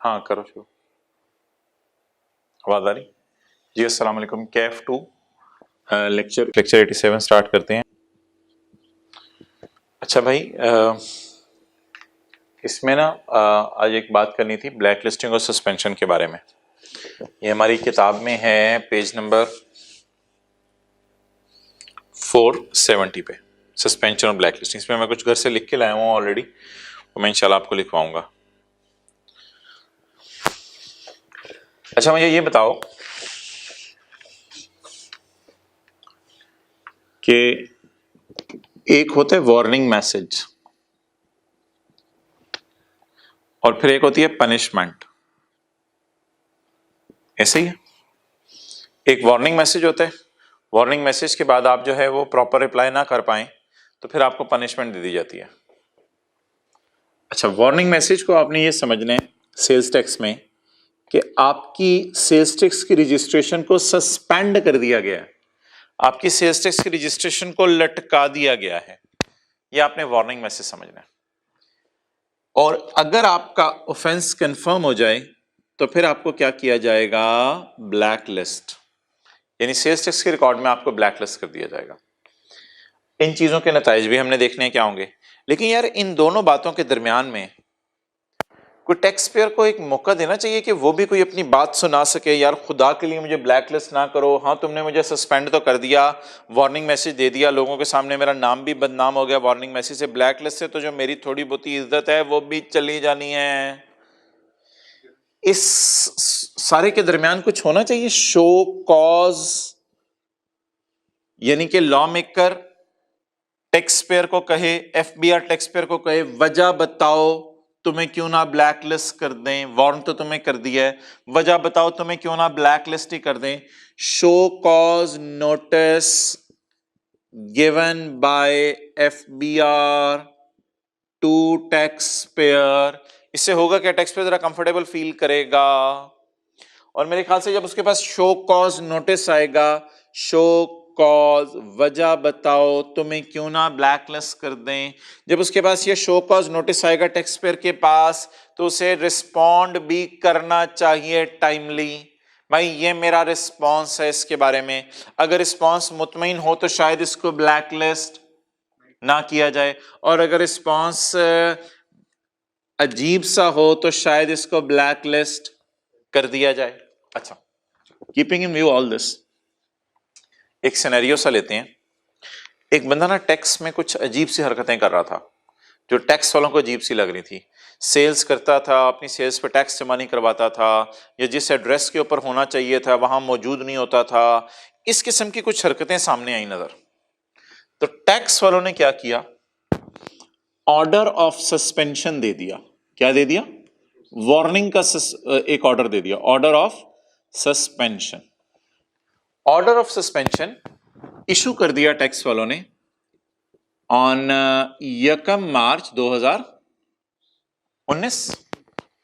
हाँ करो शुरू। आवाज आ रही जी? अस्सलाम वालेकुम। कैफ 2 लेक्चर 87 स्टार्ट करते हैं। अच्छा भाई, इसमें ना आज एक बात करनी थी ब्लैक लिस्टिंग और सस्पेंशन के बारे में। ये हमारी किताब में है पेज नंबर 470 पे, सस्पेंशन और ब्लैक लिस्टिंग। इसमें मैं कुछ घर से लिख के लाया हूँ ऑलरेडी, तो मैं इंशाल्लाह आपको लिखवाऊंगा। अच्छा मुझे ये बताओ कि एक होता है वार्निंग मैसेज और फिर एक होती है पनिशमेंट, ऐसे ही है। एक वार्निंग मैसेज होता है, वार्निंग मैसेज के बाद आप जो है वो प्रॉपर रिप्लाई ना कर पाए तो फिर आपको पनिशमेंट दे दी जाती है। अच्छा, वार्निंग मैसेज को आपने ये समझना है सेल्स टैक्स में कि आपकी सेल्स टैक्स की रजिस्ट्रेशन को सस्पेंड कर दिया गया है, आपकी सेल्स टैक्स की रजिस्ट्रेशन को लटका दिया गया है, ये आपने वार्निंग मैसेज समझना है। और अगर आपका ऑफेंस कंफर्म हो जाए तो फिर आपको क्या किया जाएगा? ब्लैक लिस्ट, यानी सेल्स टैक्स के रिकॉर्ड में आपको ब्लैक लिस्ट कर दिया जाएगा। इन चीजों के नताइज भी हमने देखने हैं क्या होंगे, लेकिन यार इन दोनों बातों के दरमियान में कोई टैक्स पेयर को एक मौका देना चाहिए कि वो भी कोई अपनी बात सुना सके। यार खुदा के लिए मुझे ब्लैक लिस्ट ना करो, हाँ तुमने मुझे सस्पेंड तो कर दिया, वार्निंग मैसेज दे दिया, लोगों के सामने मेरा नाम भी बदनाम हो गया वार्निंग मैसेज से, ब्लैक लिस्ट से तो जो मेरी थोड़ी बहुत इज्जत है वो भी चली जानी है। इस सारे के दरमियान कुछ होना चाहिए शो कॉज, यानी कि लॉ मेकर टैक्स पेयर को कहे, एफबीआर टैक्स पेयर को कहे वजह बताओ तुम्हें क्यों ना ब्लैक लिस्ट कर दें, वार्न तो तुम्हें कर दिया है, वजह बताओ तुम्हें क्यों ना ब्लैक लिस्ट ही कर दें। Show cause notice given by FBR to tax payer, इससे होगा क्या? टैक्स पेयर जरा कंफर्टेबल फील करेगा। और मेरे ख्याल से जब उसके पास शो कॉज नोटिस आएगा, शो कॉज वजह बताओ तुम्हें क्यों ना ब्लैक लिस्ट कर दें, जब उसके पास ये शो कॉज नोटिस आएगा टैक्स पेयर के पास तो उसे रिस्पॉन्ड भी करना चाहिए टाइमली। भाई ये मेरा रिस्पॉन्स है इसके बारे में, अगर रिस्पॉन्स मुतमईन हो तो शायद इसको ब्लैक लिस्ट ना किया जाए, और अगर रिस्पॉन्स अजीब सा हो तो शायद इसको ब्लैक लिस्ट कर दिया जाए। अच्छा, keeping in view all this, एक सिनेरियो सा लेते हैं। एक बंदा ना टैक्स में कुछ अजीब सी हरकतें कर रहा था जो टैक्स वालों को अजीब सी लग रही थी। सेल्स करता था, अपनी सेल्स पर टैक्स जमा नहीं करवाता था, या जिस एड्रेस के ऊपर होना चाहिए था वहां मौजूद नहीं होता था। इस किस्म की कुछ हरकतें सामने आई नजर। तो टैक्स वालों ने क्या किया? ऑर्डर ऑफ सस्पेंशन दे दिया। क्या दे दिया? वार्निंग का एक ऑर्डर दे दिया, order of suspension. Order of suspension issue कर दिया टैक्स वालों ने ऑन 1 मार्च 2019,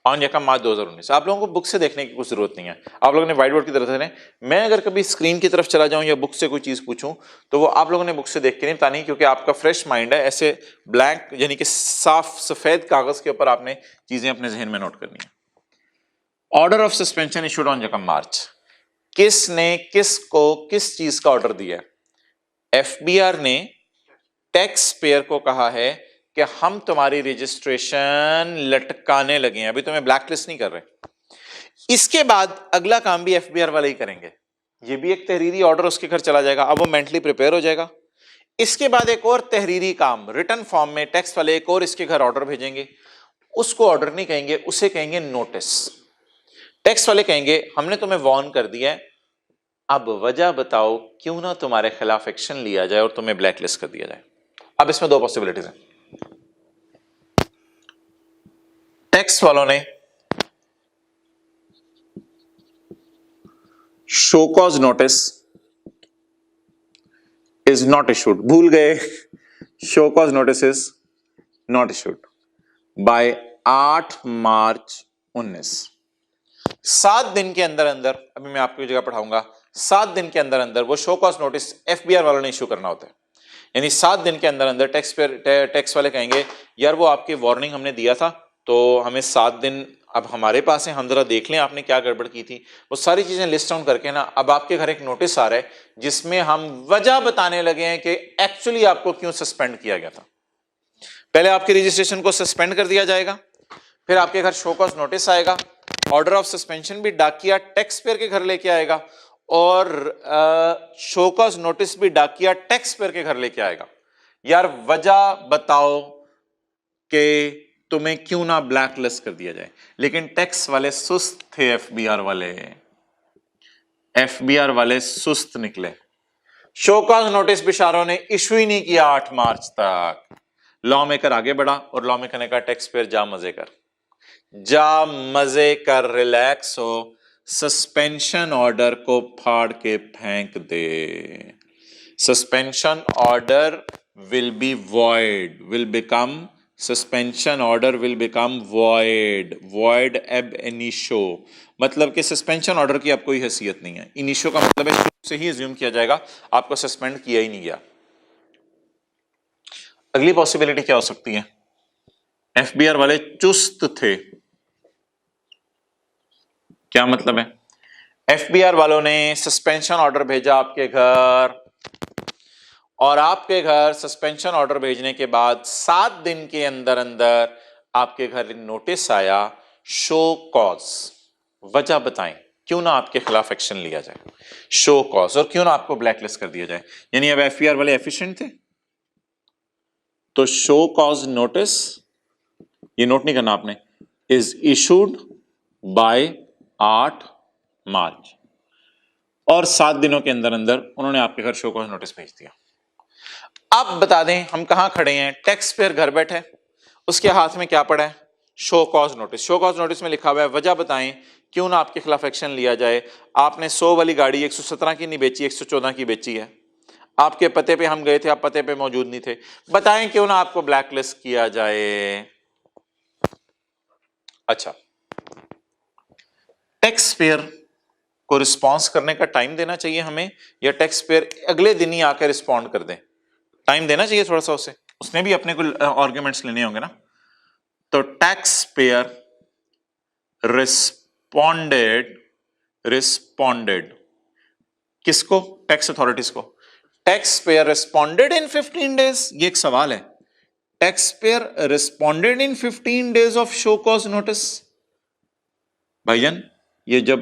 ऑन 1 मार्च 2019। आप लोगों को बुक से देखने की कुछ जरूरत नहीं है, आप लोगों ने व्हाइट बोर्ड की तरफ से, मैं अगर कभी स्क्रीन की तरफ चला जाऊं या बुक से कोई चीज पूछूं तो वो आप लोगों ने बुक से देख के नहीं बतानी, क्योंकि आपका फ्रेश माइंड है। ऐसे ब्लैंक यानी कि साफ सफेद कागज के ऊपर आपने चीजें अपने जहन में नोट करनी है। Order of suspension issued on 1 मार्च। किसने किसको किस चीज का ऑर्डर दिया? एफबीआर ने टैक्स पेयर को कहा है कि हम तुम्हारी रजिस्ट्रेशन लटकाने लगे हैं, अभी तुम्हें ब्लैकलिस्ट नहीं कर रहे। इसके बाद अगला काम भी एफबीआर वाले ही करेंगे, ये भी एक तहरीरी ऑर्डर उसके घर चला जाएगा, अब वो मेंटली प्रिपेयर हो जाएगा। इसके बाद एक और तहरीरी काम रिटर्न फॉर्म में टैक्स वाले एक और इसके घर ऑर्डर भेजेंगे, उसको ऑर्डर नहीं कहेंगे, उसे कहेंगे नोटिस। टैक्स वाले कहेंगे हमने तुम्हें वार्न कर दिया है, अब वजह बताओ क्यों ना तुम्हारे खिलाफ एक्शन लिया जाए और तुम्हें ब्लैकलिस्ट कर दिया जाए। अब इसमें दो पॉसिबिलिटीज हैं। टैक्स वालों ने show cause notice is not issued, भूल गए, show cause notice is not issued by 8 मार्च 19। 7 दिन के अंदर अंदर, अभी मैं आपको जगह पढ़ाऊंगा, 7 दिन के अंदर अंदर वो शो कॉज नोटिस एफबीआर वालों ने इशू करना होता है। यानी 7 दिन के अंदर अंदर टैक्स वाले कहेंगे यार वो आपकी वार्निंग हमने दिया था, तो हमें 7 दिन अब हमारे पास है, हम जरा देख लें आपने क्या गड़बड़ की थी। वो सारी चीजें लिस्ट डाउन करके ना अब आपके घर एक नोटिस आ रहा है जिसमें हम वजह बताने लगे हैं कि एक्चुअली आपको क्यों सस्पेंड किया गया था। पहले आपके रजिस्ट्रेशन को सस्पेंड कर दिया जाएगा, फिर आपके घर शो कॉज नोटिस आएगा, ऑर्डर ऑफ सस्पेंशन भी डाकिया टैक्स पेयर के घर लेके आएगा, और शो कॉज नोटिस भी डाकिया टैक्स पेयर के घर लेके आएगा। यार वजह बताओ कि तुम्हें क्यों ना ब्लैक लिस्ट कर दिया जाए। लेकिन टैक्स वाले सुस्त थे, एफबीआर वाले सुस्त निकले। शो कॉज नोटिस बिशारों ने इशू ही नहीं किया 8 मार्च तक। लॉ मेकर आगे बढ़ा और लॉ मेकर ने कहा टैक्स पेयर जा मजे कर, रिलैक्स हो, सस्पेंशन ऑर्डर को फाड़ के फेंक दे। Suspension order will be void, suspension order will become void ab initio. मतलब कि सस्पेंशन ऑर्डर की अब कोई हैसियत नहीं है। इनिशो का मतलब है शुरू से ही अज्यूम किया जाएगा आपको सस्पेंड किया ही नहीं गया। अगली पॉसिबिलिटी क्या हो सकती है? एफबीआर वाले चुस्त थे। क्या मतलब है? एफबीआर वालों ने सस्पेंशन ऑर्डर भेजा आपके घर, और आपके घर सस्पेंशन ऑर्डर भेजने के बाद 7 दिन के अंदर अंदर आपके घर नोटिस आया, शो कॉज, वजह बताएं क्यों ना आपके खिलाफ एक्शन लिया जाए, शो कॉज, और क्यों ना आपको ब्लैकलिस्ट कर दिया जाए। यानी अब एफबीआर वाले एफिशिएंट थे, तो शो कॉज नोटिस, ये नोट नहीं करना आपने, इज इशूड बाय 8 मार्च, और 7 दिनों के अंदर अंदर उन्होंने आपके घर शो कॉज नोटिस भेज दिया। अब बता दें हम कहां खड़े हैं। टैक्स पेयर घर बैठे, उसके हाथ में क्या पड़ा है? Show cause notice. Show cause notice में लिखा हुआ है वजह बताएं क्यों ना आपके खिलाफ एक्शन लिया जाए। आपने 100 वाली गाड़ी 117 की नहीं बेची, 114 की बेची है। आपके पते पे हम गए थे, आप पते पे मौजूद नहीं थे, बताएं क्यों ना आपको ब्लैकलिस्ट किया जाए। अच्छा, टैक्स पेयर को रिस्पॉन्स करने का टाइम देना चाहिए हमें, या टैक्स पेयर अगले दिन ही आकर रिस्पॉन्ड कर दे? टाइम देना चाहिए थोड़ा सा उसे, उसने भी अपने को आर्ग्यूमेंट्स लेने होंगे ना। तो टैक्स पेयर रिस्पॉन्डेड किसको? टैक्स अथॉरिटीज को। टैक्स पेयर रिस्पॉन्डेड इन 15 डेज, ये एक सवाल है। Tax payer responded in 15 days of show cause notice. भाईजान ये जब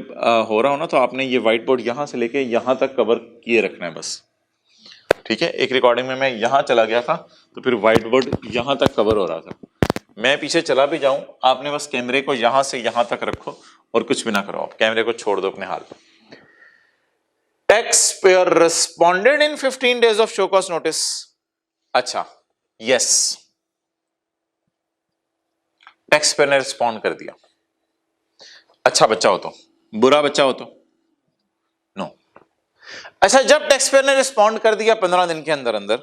हो रहा हो ना, तो आपने ये व्हाइट बोर्ड यहां से लेके यहां तक कवर किए रखना है बस, ठीक है। एक रिकॉर्डिंग में मैं यहां चला गया था तो फिर व्हाइट बोर्ड यहां तक कवर हो रहा था, मैं पीछे चला भी जाऊं, आपने बस कैमरे को यहां से यहां तक रखो और कुछ भी ना करो, आप कैमरे को छोड़ दो अपने हाल पर। Tax payer responded in 15 days of show cause notice. अच्छा, यस, टैक्स पेयर ने रिस्पॉन्ड कर दिया। अच्छा बच्चा हो तो, बुरा बच्चा हो तो नो। अच्छा, जब टैक्स पेयर ने रिस्पॉन्ड कर दिया 15 दिन के अंदर अंदर,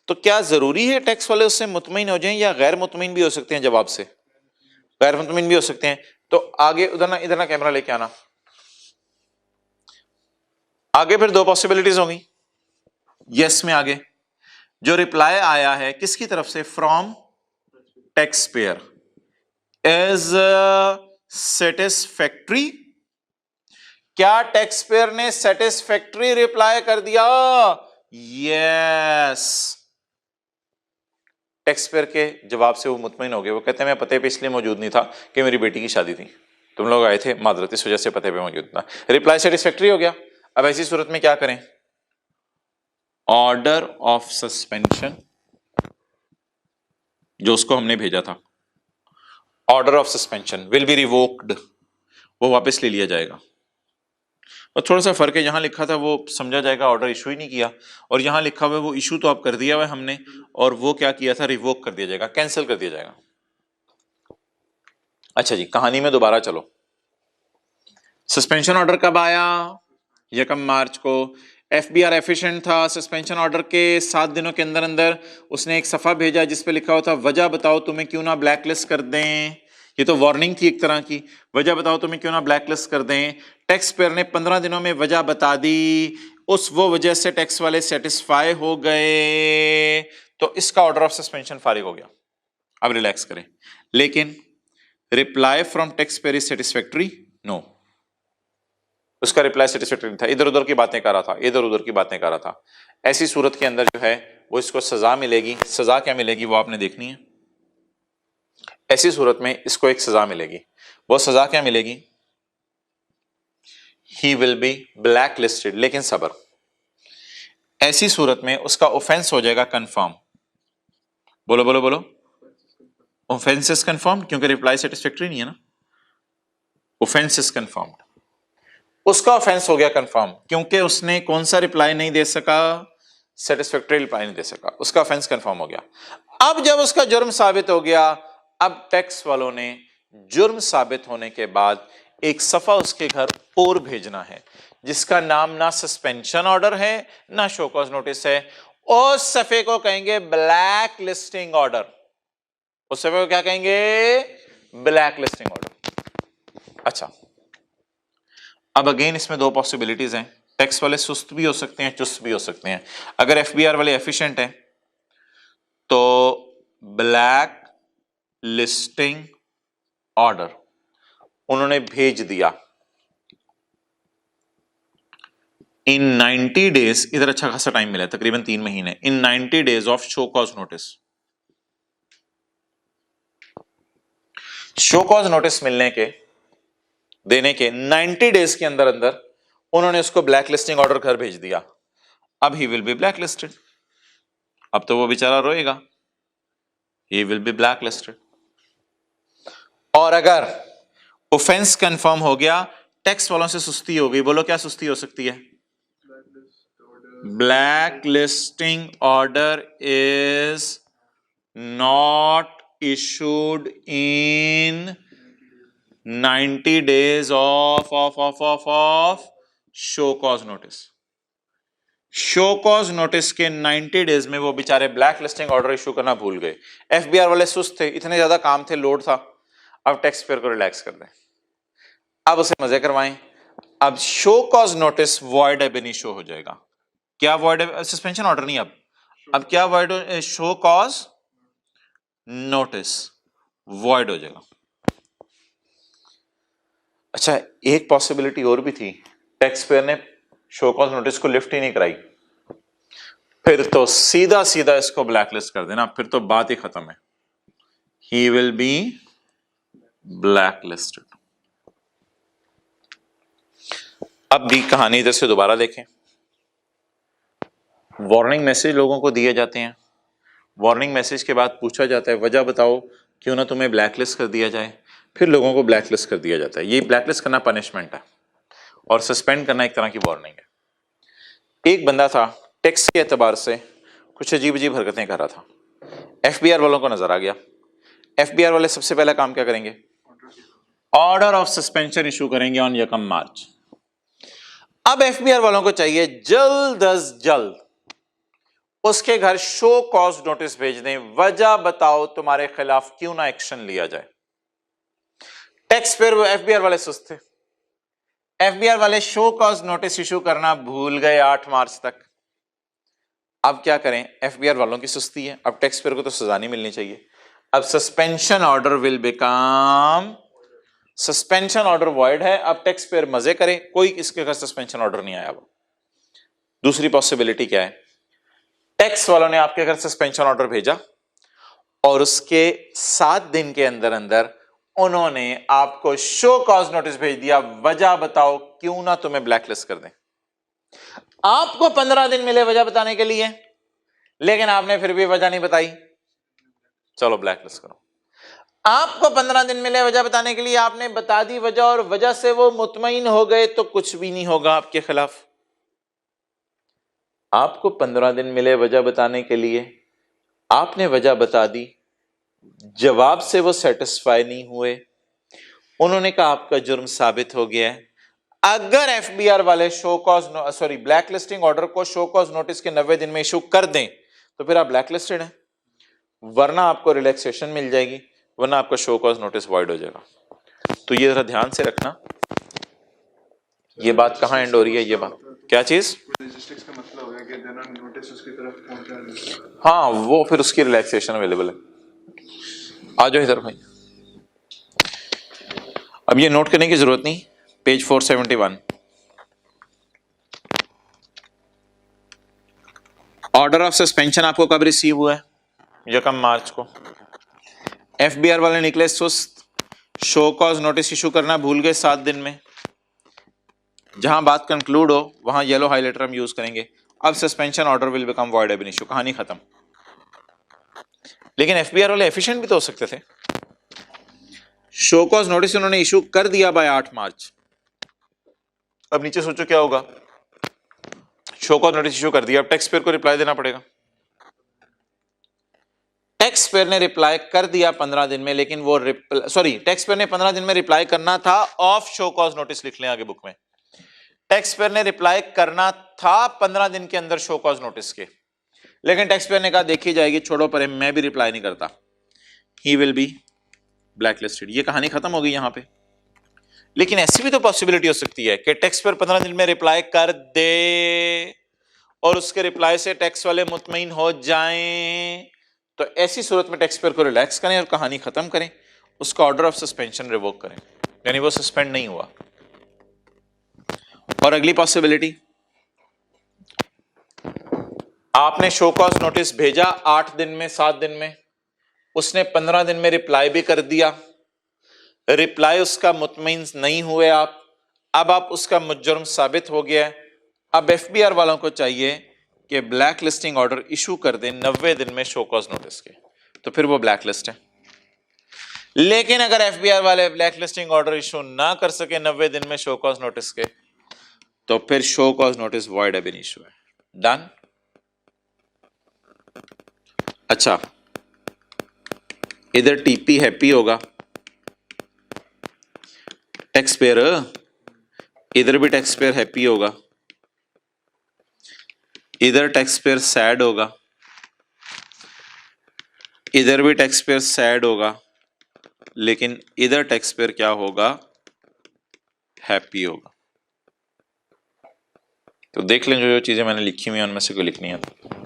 तो क्या जरूरी है टैक्स वाले उससे मुतमईन हो जाएं, या गैर मुतमईन भी हो सकते हैं जवाब से? गैर मुतमईन भी हो सकते हैं। तो आगे इधर ना कैमरा लेके आना, आगे फिर 2 पॉसिबिलिटीज होंगी। यस में आगे जो रिप्लाई आया है किसकी तरफ से? From tax payer as satisfactory. क्या टैक्स पेयर ने सेटिस्फैक्ट्री रिप्लाई कर दिया? यस। टैक्स पेयर के जवाब से वो मुतमईन हो गए। वो कहते हैं मैं पते पे इसलिए मौजूद नहीं था कि मेरी बेटी की शादी थी, तुम लोग आए थे, मादरत इस वजह से पते पे मौजूद था। रिप्लाई सेटिस्फैक्ट्री हो गया। अब ऐसी सूरत में क्या करें? ऑर्डर ऑफ सस्पेंशन, जो उसको हमने भेजा था, order of suspension will be revoked, वो वापस ले लिया जाएगा। और थोड़ा सा फर्क है, यहां लिखा था वो समझा जाएगा ऑर्डर इशू ही नहीं किया, और यहां लिखा हुआ है वो इशू तो आप कर दिया हुआ हमने, और वो क्या किया था? रिवोक कर दिया जाएगा, कैंसिल कर दिया जाएगा। अच्छा जी, कहानी में दोबारा चलो। सस्पेंशन ऑर्डर कब आया? 1 मार्च को। एफबीआर एफिशिएंट था, सस्पेंशन ऑर्डर के 7 दिनों के अंदर अंदर उसने एक सफा भेजा जिस पे लिखा हुआ था वजह बताओ तुम्हें क्यों ना ब्लैकलिस्ट कर दें। ये तो वार्निंग थी एक तरह की, वजह बताओ तुम्हें क्यों ना ब्लैकलिस्ट कर दें। टैक्स पेयर ने 15 दिनों में वजह बता दी, वो वजह से टैक्स वाले सेटिस्फाई हो गए, तो इसका ऑर्डर ऑफ सस्पेंशन फारिग हो गया। अब रिलैक्स करें। लेकिन reply from tax payer is satisfactory, no, उसका रिप्लाई सेटिस्फैक्टरी नहीं था, इधर उधर की बातें कर रहा था, इधर उधर की बातें कर रहा था। ऐसी सूरत के अंदर जो है वो इसको सजा मिलेगी। सजा क्या मिलेगी वो आपने देखनी है। ऐसी सूरत में इसको एक सजा मिलेगी। वो सजा क्या मिलेगी? ही विल बी ब्लैक लिस्टेड। लेकिन सबर, ऐसी सूरत में उसका ऑफेंस हो जाएगा कंफर्म। बोलो बोलो बोलो, ऑफेंस इज कंफर्म, क्योंकि रिप्लाई सेटिस्फैक्टरी नहीं है ना। ऑफेंस इज कंफर्म्ड, उसका ऑफेंस हो गया कंफर्म, क्योंकि उसने कौन सा रिप्लाई नहीं दे सका? सेटिस्फैक्टरी रिप्लाई नहीं दे सका, उसका ऑफेंस कंफर्म हो गया। अब जब उसका जुर्म साबित हो गया, अब टैक्स वालों ने जुर्म साबित होने के बाद एक सफा उसके घर और भेजना है, जिसका नाम ना सस्पेंशन ऑर्डर है ना शो कॉज नोटिस है। उस सफे को कहेंगे ब्लैक लिस्टिंग ऑर्डर। उस सफे को क्या कहेंगे? Black listing order. अच्छा, अब अगेन इसमें दो पॉसिबिलिटीज हैं। टैक्स वाले सुस्त भी हो सकते हैं, चुस्त भी हो सकते हैं। अगर एफबीआर वाले एफिशिएंट हैं तो ब्लैक लिस्टिंग ऑर्डर उन्होंने भेज दिया इन 90 डेज। इधर अच्छा खासा टाइम मिला है, तकरीबन 3 महीने। इन 90 days of show cause notice. Show cause notice मिलने के, देने के 90 डेज के अंदर अंदर उन्होंने उसको ब्लैक लिस्टिंग ऑर्डर घर भेज दिया। अब he will be blacklisted. अब तो वो बेचारा रोएगा, he will be black listed. और अगर ऑफेंस कंफर्म हो गया, टैक्स वालों से सुस्ती हो गई। बोलो क्या सुस्ती हो सकती है? Black listing order is not issued in 90 days of show cause notice। Show cause notice के 90 डेज में वो बेचारे ब्लैक लिस्टिंग ऑर्डर इशू करना भूल गए। एफबीआर वाले सुस्त थे, इतने ज्यादा काम थे, लोड था। अब टैक्स पेयर को रिलैक्स कर दें, अब उसे मजे करवाएं। अब show cause notice void ab initio हो जाएगा। क्या वॉइड? सस्पेंशन ऑर्डर नहीं, अब क्या void? Show cause notice void हो जाएगा। अच्छा, एक पॉसिबिलिटी और भी थी, टैक्स पेयर ने शो कॉज नोटिस को लिफ्ट ही नहीं कराई, फिर तो सीधा सीधा इसको ब्लैकलिस्ट कर देना, फिर तो बात ही खत्म है। ही विल बी ब्लैकलिस्टेड। अब भी कहानी इधर से दोबारा देखें। वार्निंग मैसेज लोगों को दिए जाते हैं। वार्निंग मैसेज के बाद पूछा जाता है वजह बताओ क्यों ना तुम्हें ब्लैकलिस्ट कर दिया जाए। फिर लोगों को ब्लैकलिस्ट कर दिया जाता है। ये ब्लैकलिस्ट करना पनिशमेंट है और सस्पेंड करना एक तरह की वार्निंग है। एक बंदा था, टैक्स के एतबार से कुछ अजीब अजीब हरकतें कर रहा था। एफबीआर वालों को नजर आ गया। एफबीआर वाले सबसे पहला काम क्या करेंगे? ऑर्डर ऑफ सस्पेंशन इशू करेंगे ऑन 1 मार्च। अब एफबीआर वालों को चाहिए जल्द अज जल्द उसके घर शो कॉज नोटिस भेज दें, वजह बताओ तुम्हारे खिलाफ क्यों ना एक्शन लिया जाए। टैक्स पेयर एफबीआर वाले सुस्त थे। एफबीआर वाले शो कॉज नोटिस इशू करना भूल गए 8 मार्च तक। अब क्या करें? एफबीआर वालों की सुस्ती है, अब टैक्स पेयर को तो सजा नहीं मिलनी चाहिए। अब suspension order will become, suspension order void है। अब टैक्स पेयर मजे करे, कोई इसके घर सस्पेंशन ऑर्डर नहीं आया। वो दूसरी पॉसिबिलिटी क्या है? टैक्स वालों ने आपके घर सस्पेंशन ऑर्डर भेजा और उसके 7 दिन के अंदर अंदर उन्होंने आपको शो कॉज नोटिस भेज दिया, वजह बताओ क्यों ना तुम्हें ब्लैकलिस्ट कर दें। आपको 15 दिन मिले वजह बताने के लिए, लेकिन आपने फिर भी वजह नहीं बताई, चलो ब्लैकलिस्ट करो। आपको 15 दिन मिले वजह बताने के लिए, आपने बता दी वजह और वजह से वो मुतमईन हो गए तो कुछ भी नहीं होगा आपके खिलाफ। आपको 15 दिन मिले वजह बताने के लिए, आपने वजह बता दी, जवाब से वो सेटिस्फाई नहीं हुए, उन्होंने कहा आपका जुर्म साबित हो गया है। अगर एफबीआर वाले show cause black listing order को शो कॉज नोटिस के 90 दिन में इशू कर दें तो फिर आप ब्लैक लिस्टेड हैं, वरना आपको रिलैक्सेशन मिल जाएगी, वरना आपका शो कॉज नोटिस वॉइड हो जाएगा। तो ये जरा ध्यान से रखना, ये बात कहां एंड हो रही है। ये बात क्या चीज? का मतलब हो गया कि देना नोटिस उसकी तरफ पहुंचा। हाँ, वो फिर उसकी रिलैक्सेशन अवेलेबल है। आ जाओ इधर भाई। अब ये नोट करने की जरूरत नहीं, पेज 471, ऑर्डर ऑफ सस्पेंशन आपको कब रिसीव हुआ है? 1 मार्च को। एफबीआर वाले निकले सुस्त, शो कॉज नोटिस इशू करना भूल गए 7 दिन में। जहां बात कंक्लूड हो वहां येलो हाइलाइटर हम यूज करेंगे। अब suspension order will become void ab initio, कहानी खत्म। लेकिन एफबीआर वाले एफिशिएंट भी तो हो सकते थे। शो कॉज नोटिस उन्होंने इशू कर दिया बाय 8 मार्च। अब नीचे सोचो क्या होगा, शो कॉज नोटिस इशू कर दिया, अब टैक्स पेयर को रिप्लाई देना पड़ेगा। टैक्स पेयर ने रिप्लाई कर दिया 15 दिन में, लेकिन वो टैक्स पेयर ने 15 दिन में रिप्लाई करना था ऑफ शो कॉज नोटिस, लिख लें आगे बुक में। टैक्स पेयर ने रिप्लाई करना था 15 दिन के अंदर शो कॉज नोटिस के, लेकिन टैक्स पेयर ने कहा देखी जाएगी, छोड़ो परे, मैं भी रिप्लाई नहीं करता, ही विल बी ब्लैकलिस्टेड। ये कहानी खत्म हो गई यहां पे। लेकिन ऐसी भी तो पॉसिबिलिटी हो सकती है कि टैक्स पेयर 15 दिन में रिप्लाई कर दे और उसके रिप्लाई से टैक्स वाले मुतमईन हो जाएं, तो ऐसी सूरत में टैक्स पेयर को रिलैक्स करें और कहानी खत्म करें, उसका ऑर्डर ऑफ सस्पेंशन रिवोक करें, यानी वो सस्पेंड नहीं हुआ। और अगली पॉसिबिलिटी, आपने शो कॉज नोटिस भेजा 8 दिन में, 7 दिन में, उसने 15 दिन में रिप्लाई भी कर दिया, रिप्लाई उसका मुतमईन नहीं हुए आप, अब आप उसका मुजर्म साबित हो गया। अब एफबीआर वालों को चाहिए कि ब्लैक लिस्टिंग ऑर्डर इशू कर दें 90 दिन में शो कॉज नोटिस के, तो फिर वो ब्लैक लिस्ट है। लेकिन अगर एफबीआर वाले ब्लैक लिस्टिंग ऑर्डर इशू ना कर सके 90 दिन में शो कॉज नोटिस के, तो फिर show cause notice void ab initio है। डन। अच्छा, इधर टीपी हैप्पी होगा, टैक्स पेयर, इधर भी टैक्स पेयर हैप्पी होगा, इधर टैक्स पेयर सैड होगा, इधर भी टैक्स पेयर सैड होगा, लेकिन इधर टैक्स पेयर क्या होगा, हैप्पी होगा। तो देख लें जो जो चीजें मैंने लिखी हुई हैं उनमें से कोई लिखनी है तो।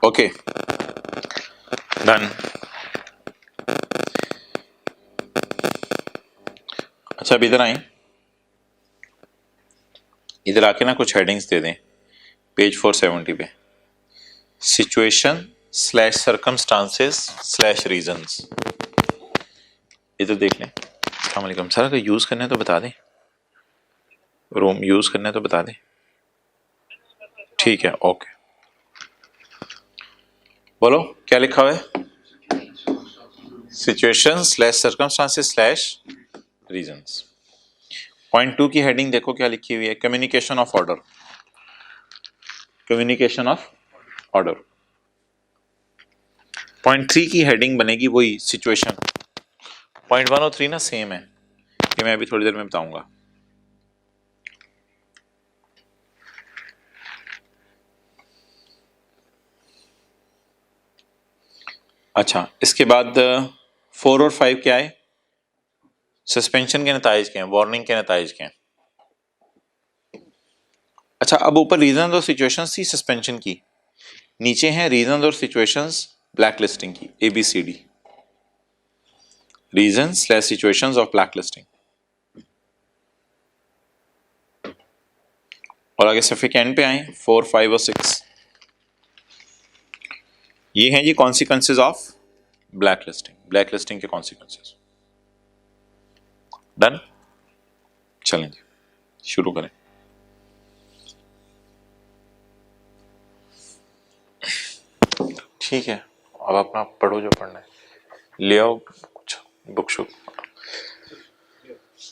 Okay, done. अच्छा, अब इधर आए, इधर आके ना कुछ हेडिंग्स दे दें पेज 470 पे, सिचुएशन / सर्कमस्टांसेस / रीजंस। इधर देख लें। अस्सलाम वालेकुम सर, अगर यूज करना है तो बता दें, रूम यूज करना है तो बता दें। ठीक है, ओके, बोलो क्या लिखा हुआ है? Situation / circumstances / reasons. पॉइंट 2 की हेडिंग देखो क्या लिखी हुई है, communication of order. Communication of order. Point 3 की हेडिंग बनेगी वही सिचुएशन। पॉइंट 1 और 3 ना सेम है, ये मैं अभी थोड़ी देर में बताऊंगा। अच्छा, इसके बाद 4 और 5 क्या है? सस्पेंशन के नताइज के हैं, वार्निंग के नताइज के हैं। अच्छा, अब ऊपर रीजन और सिचुएशंस थी सस्पेंशन की, नीचे हैं रीजन और सिचुएशंस ब्लैक लिस्टिंग की, ABCD। Reason / situations of black listing. और आगे सफ़े के एंड पे आए, 4, 5 और 6। ये हैं जी consequences of black listing, blacklisting के कॉन्सिक्वेंसेज। डन। चलें जी, शुरू करें। ठीक है, अब अपना पढ़ो जो पढ़ना है, ले आओ कुछ बुक शुक,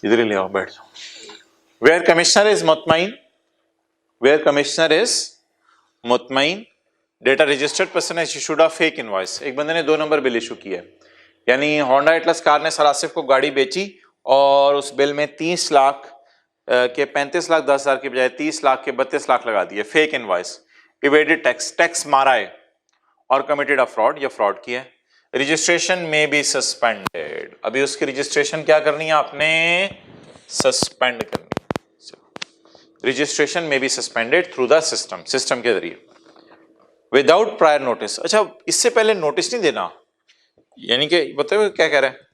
इधर ही ले आओ, बैठ जाओ। वेयर कमिश्नर इज मुतमईन, वेयर कमिश्नर इज मुतमईन, data registered person has issued a fake invoice. एक बंदे ने 2 नंबर बिल इशू किया है, यानी होंडा एटलस कार ने सर आसिफ को गाड़ी बेची और उस बिल में 30 लाख कि 35 लाख 10 हजार की बजाय 30 लाख के 32 लाख लगा दिए, fake invoice, evaded tax, tax मारा है और कमिटेड अ फ्रॉड या फ्रॉड किया है, रजिस्ट्रेशन में बी सस्पेंडेड। अभी उसकी रजिस्ट्रेशन क्या करनी है आपने, सस्पेंड करनी है। रजिस्ट्रेशन में be suspended through the system, system के जरिए, विदाउट प्रायर नोटिस। अच्छा, इससे पहले नोटिस नहीं देना, यानी कि बताओ क्या कह रहा है,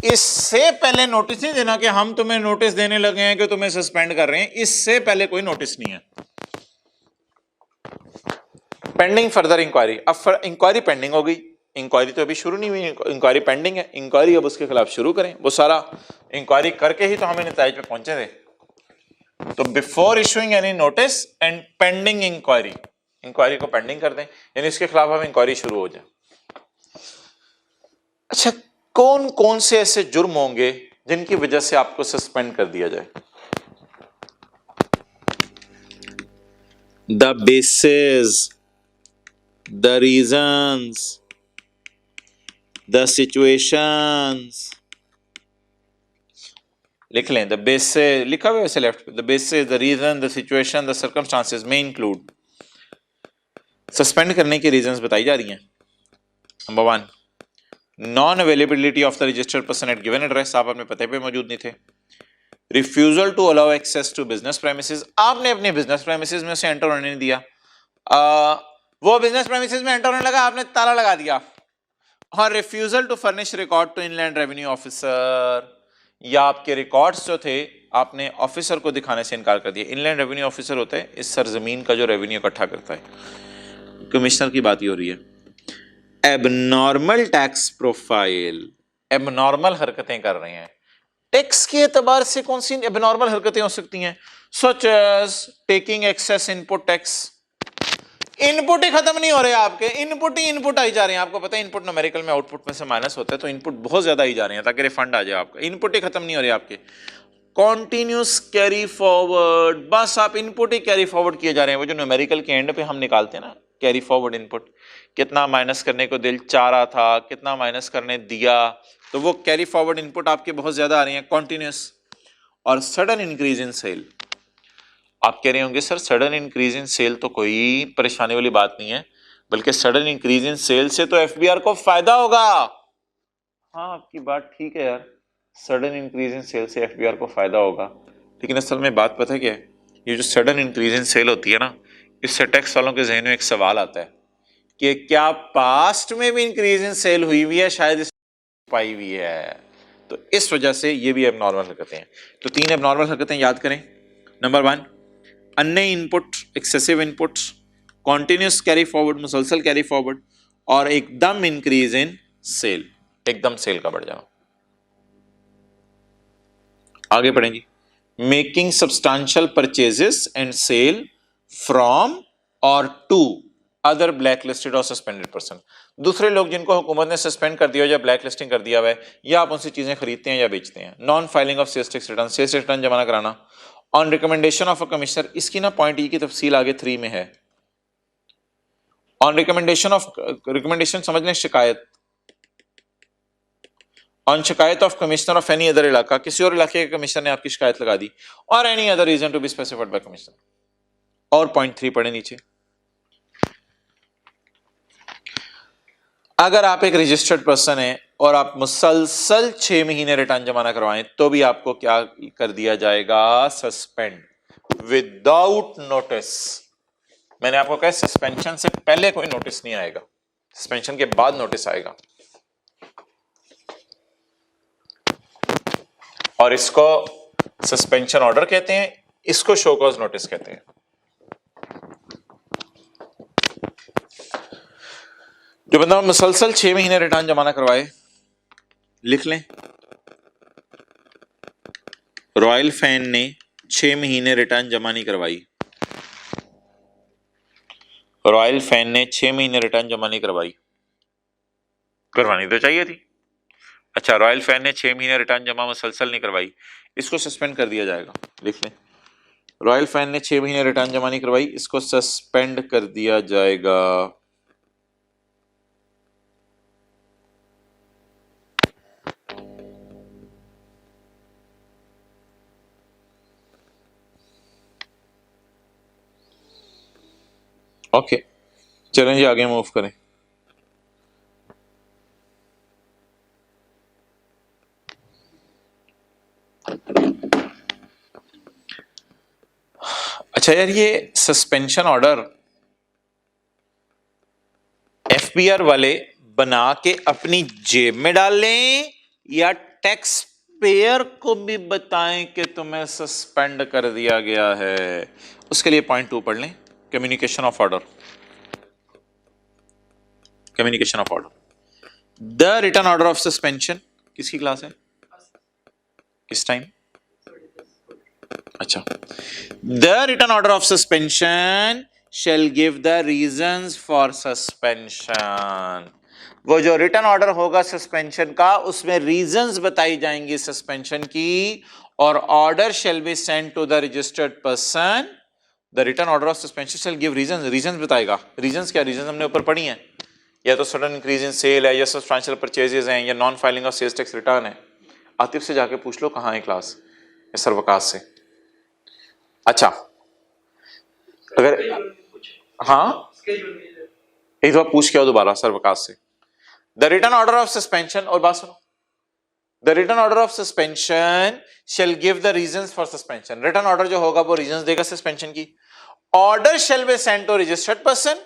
इससे पहले नोटिस नहीं देना कि हम तुम्हें नोटिस देने लगे हैं कि तुम्हें सस्पेंड कर रहे हैं, इससे पहले कोई नोटिस नहीं है। पेंडिंग फर्दर इंक्वायरी, अब इंक्वायरी पेंडिंग हो गई, इंक्वायरी तो अभी शुरू नहीं हुई, इंक्वायरी पेंडिंग है, इंक्वायरी अब उसके खिलाफ शुरू करें। वो सारा इंक्वायरी करके ही तो हमें नतीजे पे पहुंचे थे। तो before issuing any notice and pending inquiry, inquiry को पेंडिंग कर दें, यानी इसके खिलाफ हम इंक्वायरी शुरू हो जाए। अच्छा, कौन कौन से ऐसे जुर्म होंगे जिनकी वजह से आपको सस्पेंड कर दिया जाए? The basis, the reasons, the situations, लिख लें, द बेसिस लिखा हुआ है वैसे लेफ्ट पे, the basis, the reason, the situation, the circumstances में इंक्लूड। सस्पेंड करने की रीजंस बताई जा रही हैं। Number 1, non availability of the registered person at given address, आप अपने पते पे मौजूद नहीं थे। Refusal to allow access to business premises, आपने अपने बिजनेस प्रेमिसेस में से एंटर होने नहीं दिया, वो बिजनेस प्रेमिसेस में एंटर होने लगा, आपने ताला लगा दिया। और refusal to furnish record to inland revenue officer, या आपके रिकॉर्ड्स जो थे आपने ऑफिसर को दिखाने से इनकार कर दिया। इनलैंड रेवेन्यू ऑफिसर होता है इस सरजमीन का जो रेवेन्यू इकट्ठा करता है, कमिश्नर की बात ही हो रही है। एबनॉर्मल टैक्स प्रोफाइल, एबनॉर्मल हरकतें कर रहे हैं, टैक्स के एतबार से कौन सी एबनॉर्मल हरकतें हो सकती हैं, such as taking excess input tax, input ही खत्म नहीं हो रहे आपके, इनपुट ही इनपुट आई जा रहे हैं। आपको पता है इनपुट न्यूमेरिकल में आउटपुट में से माइनस होता है, तो इनपुट बहुत ज्यादा आई जा रहे हैं ताकि रिफंड आ जाए आपका, इनपुट ही खत्म नहीं हो रहे आपके। कॉन्टिन्यूस कैरी फॉरवर्ड, बस आप इनपुट ही कैरी फॉरवर्ड किए जा रहे हैं। वो जो न्यूमेरिकल के एंड पे हम निकालते हैं ना कैरी फॉरवर्ड इनपुट, कितना माइनस करने को दिल चाह रहा था, कितना माइनस करने दिया, तो वो कैरी फॉरवर्ड इनपुट आपके बहुत ज्यादा आ रही है कॉन्टिन्यूस। और सडन इंक्रीज इन सेल, आप कह रहे होंगे sir sudden increase in sale तो कोई परेशानी वाली बात नहीं है, बल्कि सडन इंक्रीज इन सेल से तो एफबीआर को फायदा होगा। हाँ, आपकी बात ठीक है यार, सडन इंक्रीज इन सेल से एफबीआर को फायदा होगा, लेकिन असल में बात पता है क्या है, ये जो सडन इंक्रीज इन सेल होती है ना, इससे टैक्स वालों के जहन में एक सवाल आता है कि क्या पास्ट में भी इंक्रीज इन सेल हुई हुई है, शायद इस पाई हुई है, तो इस वजह से ये भी एबनॉर्मल हरकतें हैं। तो 3 एबनॉर्मल हरकतें याद करें। नंबर 1, अन्य input, excessive inputs, continuous carry forward, मुसलसल कैरी फॉरवर्ड, और एकदम इंक्रीज इन सेल, एकदम सेल का बढ़ जाना। आगे पढ़ेंगे, making substantial purchases and sale from or to other black listed और सस्पेंडेड पर्सन, दूसरे लोग जिनको हुकूमत ने सस्पेंड कर दिया या ब्लैक लिस्टिंग कर दिया हुआ है, या आप उनसे चीजें खरीदते हैं या बेचते हैं। Non filing of sales tax return, sales return जमा कराना on recommendation of a commissioner, इसकी ना पॉइंट ई की तफसील आगे 3 में है। ऑन रिकमेंडेशन ऑफ, रिकमेंडेशन समझने शिकायत, ऑन शिकायत of commissioner of any other इलाका, किसी और इलाके के कमिश्नर ने आपकी शिकायत लगा दी, और any other reason to be specified by commissioner. और पॉइंट 3 पढ़े नीचे, अगर आप एक रजिस्टर्ड पर्सन है और आप मुसलसल 6 महीने रिटर्न जमा ना करवाएं तो भी आपको क्या कर दिया जाएगा, सस्पेंड विदाउट नोटिस। मैंने आपको कहा सस्पेंशन से पहले कोई नोटिस नहीं आएगा, सस्पेंशन के बाद नोटिस आएगा, और इसको सस्पेंशन ऑर्डर कहते हैं, इसको शो कॉज नोटिस कहते हैं। जो बंदा मुसलसल 6 महीने रिटर्न जमा ना करवाए, लिख लें, रॉयल फैन ने 6 महीने रिटर्न जमा नहीं करवाई, रॉयल फैन ने 6 महीने रिटर्न जमा नहीं करवाई, करवानी तो चाहिए थी। अच्छा, रॉयल फैन ने 6 महीने रिटर्न जमा मुसलसल नहीं करवाई, इसको सस्पेंड कर दिया जाएगा। लिख लें, रॉयल फैन ने 6 महीने रिटर्न जमा नहीं करवाई, इसको सस्पेंड कर दिया जाएगा। ओके, चलें जी आगे मूव करें। अच्छा यार, ये सस्पेंशन ऑर्डर एफबीआर वाले बना के अपनी जेब में डाल लें या टैक्स पेयर को भी बताएं कि तुम्हें सस्पेंड कर दिया गया है? उसके लिए पॉइंट 2 पढ़ लें, communication of order. Communication of order, the return order of suspension किसकी क्लास है, किस टाइम? अच्छा, the return order of suspension shall give the reasons for suspension। वो जो रिटर्न ऑर्डर होगा सस्पेंशन का, उसमें रीजंस बताई जाएंगी सस्पेंशन की, और order shall be sent to the registered person। The return order of suspension shall give reasons, reasons बताएगा। रीजंस क्या, रीजंस हमने ऊपर पढ़ी हैं, या तो सडन इंक्रीज इन सेल है, या सब्सटेंशियल परचेजेस हैं, या non filing of sales tax return है। आतिफ से जाके पूछ लो कहाँ है क्लास, या सरवकाश से। अच्छा, अगर हाँ एक बार पूछ के आओ दोबारा सरवकाश से। The return order of suspension, और बात सुनो, the return order of suspension shall give the reasons for suspension. Return order जो होगा वो रीजंस देगा सस्पेंशन की। Order shall be sent to registered person.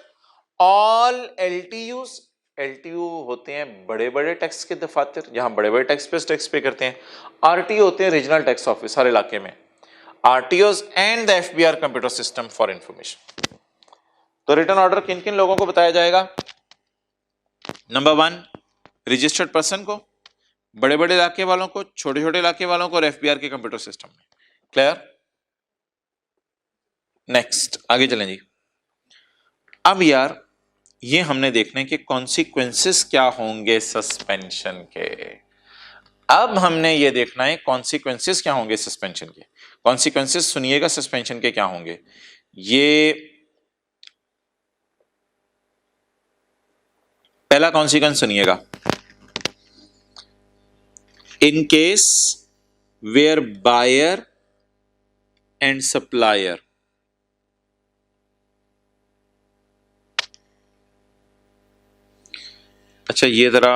All LTUs, LTU होते हैं बड़े बड़े टैक्स के दफातर, जहां बड़े बड़े टैक्स पे करते हैं। आरटीओ होते हैं रीजनल टैक्स ऑफिस हर इलाके में। RTOs and the FBR computer system for information. तो रिटर्न ऑर्डर किन किन लोगों को बताया जाएगा? नंबर 1 रजिस्टर्ड पर्सन को, बड़े बड़े इलाके वालों को, छोटे छोटे इलाके वालों को, और एफबीआर के कंप्यूटर सिस्टम में। क्लियर? नेक्स्ट आगे चलें जी। अब यार ये हमने देखने के कॉन्सिक्वेंसेस क्या होंगे सस्पेंशन के। अब हमने ये देखना है कॉन्सिक्वेंसेस क्या होंगे सस्पेंशन के। कॉन्सिक्वेंसेस सुनिएगा सस्पेंशन के क्या होंगे। ये पहला कॉन्सिक्वेंस सुनिएगा, in case where buyer and supplier अच्छा ये जरा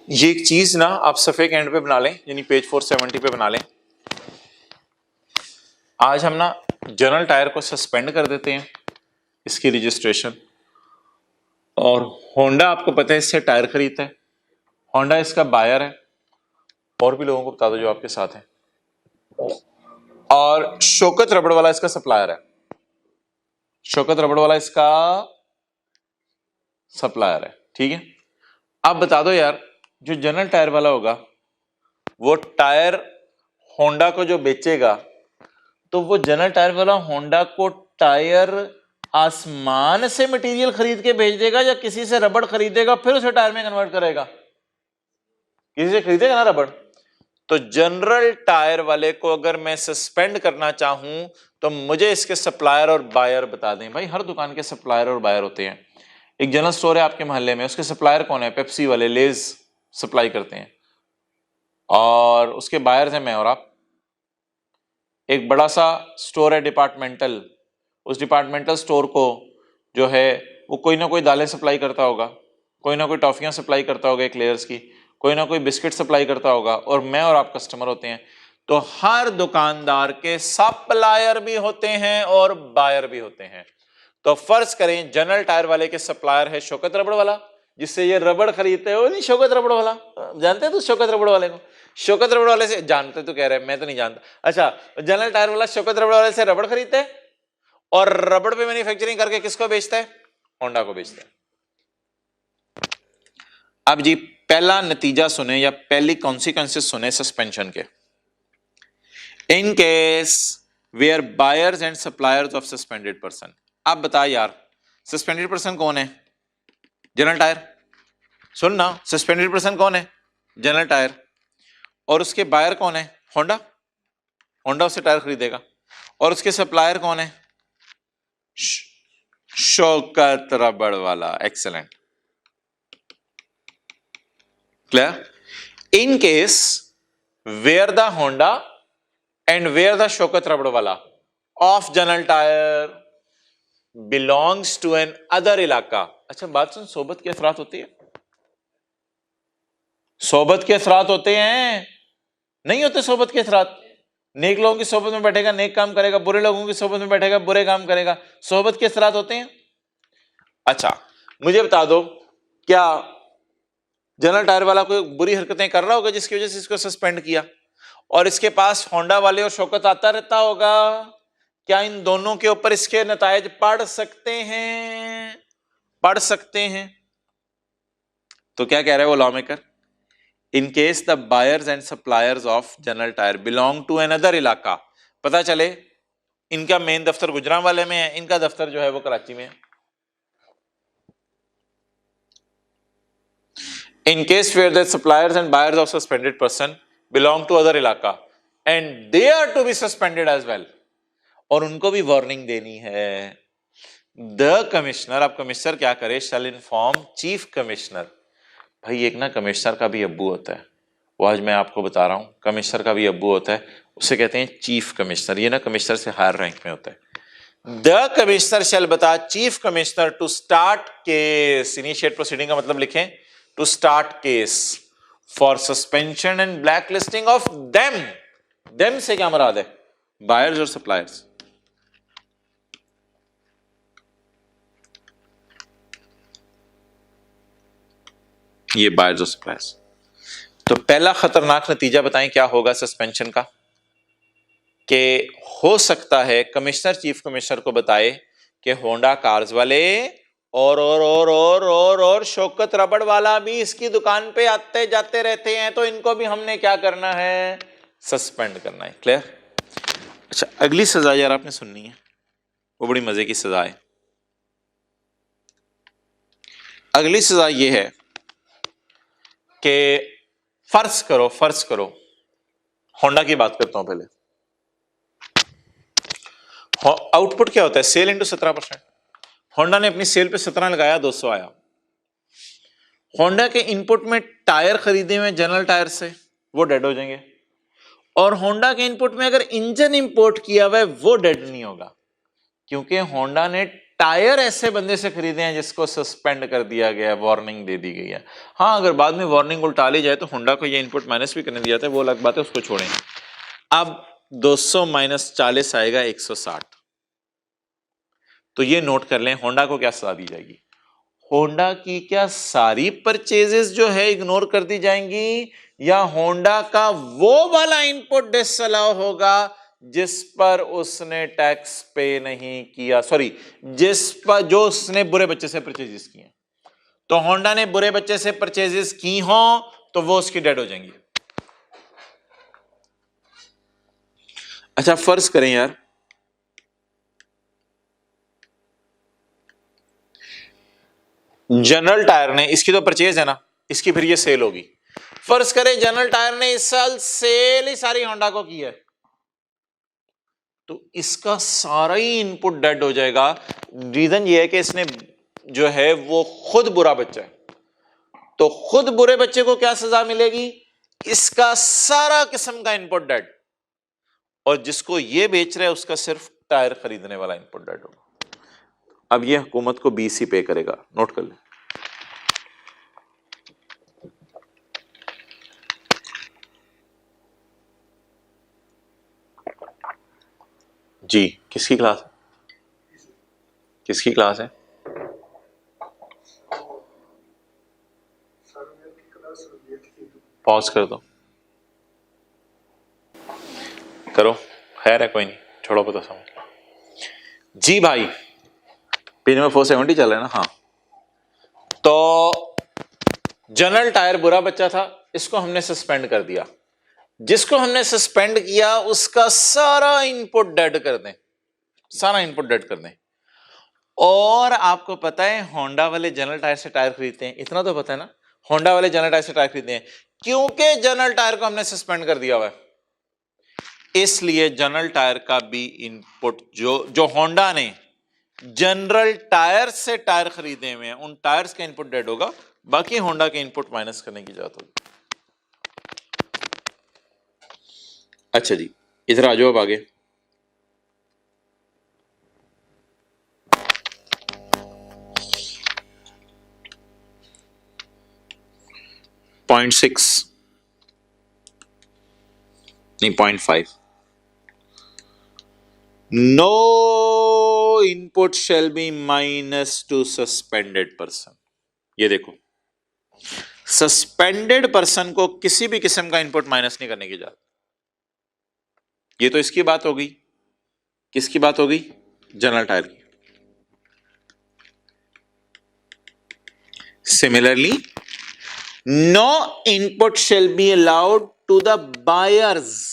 ये एक चीज ना आप सफे के एंड पे बना लें, यानी पेज 470 पे बना लें। आज हम ना जनरल टायर को सस्पेंड कर देते हैं, इसकी रजिस्ट्रेशन, और होंडा आपको पता है इससे टायर खरीदता है, होंडा इसका बायर है, और भी लोगों को बता दो जो आपके साथ हैं, और शौकत रबड़ वाला इसका सप्लायर है। शौकत रबड़ वाला इसका सप्लायर है, ठीक है। अब बता दो यार, जो जनरल टायर वाला होगा वो टायर होंडा को जो बेचेगा, तो वो जनरल टायर वाला होंडा को टायर आसमान से मटेरियल खरीद के भेज देगा, या किसी से रबड़ खरीदेगा फिर उसे टायर में कन्वर्ट करेगा? किसी से खरीदेगा ना रबड़। तो जनरल टायर वाले को अगर मैं सस्पेंड करना चाहूं तो मुझे इसके सप्लायर और बायर बता दें। भाई हर दुकान के सप्लायर और बायर होते हैं। एक जनरल स्टोर है आपके मोहल्ले में, उसके सप्लायर कौन है? पेप्सी वाले, लेज सप्लाई करते हैं, और उसके बायर्स हैं मैं और आप। एक बड़ा सा स्टोर है डिपार्टमेंटल, उस डिपार्टमेंटल स्टोर को जो है वो कोई ना कोई दालें सप्लाई करता होगा, कोई ना कोई टॉफियां सप्लाई करता होगा एक लेयर्स की, कोई ना कोई बिस्किट सप्लाई करता होगा, और मैं और आप कस्टमर होते हैं। तो हर दुकानदार के सप्लायर भी होते हैं और बायर भी होते हैं। तो फर्ज करें जनरल टायर वाले के सप्लायर है शौकत रबड़ वाला, जिससे ये रबड़ खरीदते हो। नहीं शौकत रबड़ वाला जानते हैं? तो शौकत रबड़ वाले को, शौकत रबड़ वाले से जानते तो कह रहे हैं, मैं तो नहीं जानता। अच्छा, जनरल टायर वाला शौकत रबड़ वाले से रबड़ खरीदता है, और रबड़ पे मैन्युफैक्चरिंग करके किसको बेचता है? होंडा को बेचता है। अब जी पहला नतीजा सुने, या पहली कॉन्सिक्वेंसेस सुने सस्पेंशन के। In case where buyers and suppliers of suspended person. अब बता यार, सस्पेंडेड पर्सन कौन है? General tyre. सुन ना, सस्पेंडेड पर्सन कौन है? General tyre. और उसके बायर कौन है? होंडा। होंडा उससे टायर खरीदेगा। और उसके सप्लायर कौन है? शौकत रबड़ वाला। Excellent. Clear? In case where the Honda and where the Shaukat Rabdwala of General Tire belongs to an other इलाका। अच्छा बात सुन, सोबत के असरात होती है, सोबत के असरात होते हैं, नहीं होते सोबत के असरात। नेक लोगों की सोबत में बैठेगा नेक काम करेगा, बुरे लोगों की सोबत में बैठेगा बुरे काम करेगा, सोबत के असरात होते हैं। अच्छा मुझे बता दो, क्या जनरल टायर वाला कोई बुरी हरकतें कर रहा होगा जिसकी वजह से इसको सस्पेंड किया, और इसके पास होंडा वाले और शौकत आता रहता होगा? क्या इन दोनों के ऊपर इसके नतायज पड़ सकते हैं? पड़ सकते हैं। तो क्या कह रहे हैं वो law maker? In case the buyers and suppliers of General Tyre belong to another इलाका, पता चले इनका मेन दफ्तर गुजरांवाले में है, इनका दफ्तर जो है वो कराची में है। In case where the suppliers and buyers of suspended person belong to other इलाका and they are to be suspended as well, और उनको भी वार्निंग देनी है। द कमिश्नर, अब कमिश्नर क्या करे? shall inform chief commissioner. भाई एक ना कमिश्नर का भी अब्बू होता है, वो आज मैं आपको बता रहा हूं, कमिश्नर का भी अब्बू होता है, उसे कहते हैं चीफ कमिश्नर। ये ना कमिश्नर से हायर रैंक में होता है। द कमिश्नर शैल बता chief commissioner to start case, initiate proceeding का मतलब लिखें to start case for suspension and blacklisting of them। them से क्या मुराद है? buyers और suppliers। ये buyers और suppliers। तो पहला खतरनाक नतीजा बताएं क्या होगा सस्पेंशन का? कि हो सकता है कमिश्नर चीफ कमिश्नर को बताए कि होंडा कार्स वाले और शौकत रबड़ वाला भी इसकी दुकान पे आते जाते रहते हैं, तो इनको भी हमने क्या करना है? सस्पेंड करना है। क्लियर? अच्छा अगली सजा यार आपने सुननी है, वो बड़ी मजे की सजा है। अगली सजा ये है कि फर्ज करो होंडा की बात करता हूं पहले। आउटपुट क्या होता है? Cell into 17%। होंडा ने अपनी सेल पे 17 लगाया, 200 आया। होंडा के इनपुट में टायर खरीदे हुए जनरल टायर से, वो डेड हो जाएंगे, और होंडा के इनपुट में अगर इंजन इंपोर्ट किया हुआ है वो डेड नहीं होगा, क्योंकि होंडा ने टायर ऐसे बंदे से खरीदे हैं जिसको सस्पेंड कर दिया गया, वार्निंग दे दी गई है। हाँ अगर बाद में वार्निंग उल्टा ली जाए तो होंडा को ये इनपुट माइनस भी करने दिया था, वो अलग बात है, उसको छोड़ें। अब 200 माइनस 40 आएगा 160। तो ये नोट कर लें होंडा को क्या सजा दी जाएगी? होंडा की क्या सारी परचेजेस जो है इग्नोर कर दी जाएंगी, या होंडा का वो वाला इनपुट डिसअलाउ होगा जिस पर उसने टैक्स पे नहीं किया, सॉरी जिस पर जो उसने बुरे बच्चे से परचेजेस किए? तो होंडा ने बुरे बच्चे से परचेजेस की हो तो वो उसकी डेड हो जाएंगी। अच्छा फर्ज करें यार जनरल टायर ने, इसकी तो परचेज है ना, इसकी फिर ये सेल होगी। फर्ज करें जनरल टायर ने इस साल सेल ही सारी होंडा को की है, तो इसका सारा ही इनपुट डेड हो जाएगा। रीजन ये है कि इसने जो है वो खुद बुरा बच्चा है, तो खुद बुरे बच्चे को क्या सजा मिलेगी? इसका सारा किस्म का इनपुट डेड, और जिसको ये बेच रहा है उसका सिर्फ टायर खरीदने वाला इनपुट डेड होगा। अब ये हुकूमत को बीसी पे करेगा, नोट कर ले। जी किसकी क्लास है? किसकी क्लास है? पॉज कर दो, करो, खैर है कोई नहीं, छोड़ो पता समझ। जी भाई पिन में 470 चल रहा है ना? हाँ तो जनरल टायर बुरा बच्चा था, इसको हमने सस्पेंड कर दिया, जिसको हमने सस्पेंड किया उसका सारा इनपुट डेड कर दें, सारा इनपुट डेड कर दें। और आपको पता है होंडा वाले जनरल टायर से टायर खरीदते हैं, इतना तो पता है ना, होंडा वाले जनरल टायर से टायर खरीदते हैं क्योंकि जनरल टायर को हमने सस्पेंड कर दिया हुआ है। इसलिए जनरल टायर का भी इनपुट जो होंडा ने जनरल टायर्स से टायर खरीदे हुए हैं, उन टायर्स का इनपुट डेड होगा, बाकी होंडा के इनपुट माइनस करने की जरूरत होगी। अच्छा जी, इधर आ जाओ अब आगे। पॉइंट 6 नहीं 0.5, no input shall be minus to suspended person. ये देखो, सस्पेंडेड पर्सन को किसी भी किस्म का इनपुट माइनस नहीं करने की जरूरत। ये तो इसकी बात हो गई, किसकी बात हो गई? जनरल टायर की। Similarly, no input shall be allowed to the buyers,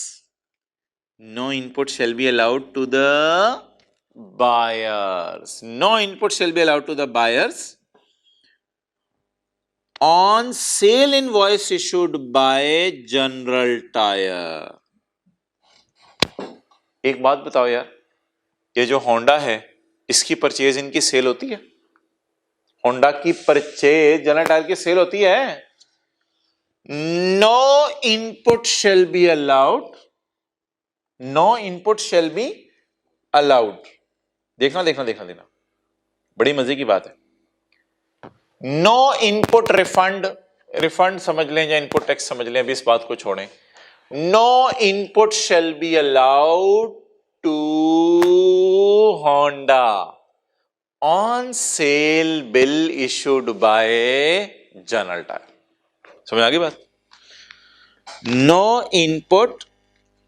no input shall be allowed to the buyers, no input shall be allowed to the buyers on sale invoice issued by General Tire। एक बात बताओ यार, ये जो Honda है इसकी purchase इनकी cell होती है? होंडा की परचेज जनरल टायर की सेल होती है? No input shall be allowed, no input shall be allowed. देखना देखना देखना देखना, बड़ी मजे की बात है। नो इनपुट रिफंड, रिफंड समझ लें या इनपुट टैक्स समझ लें, अभी इस बात को छोड़ें। No input shall be allowed to Honda on sale bill issued by general Tyre. समझ आ गई बात? No input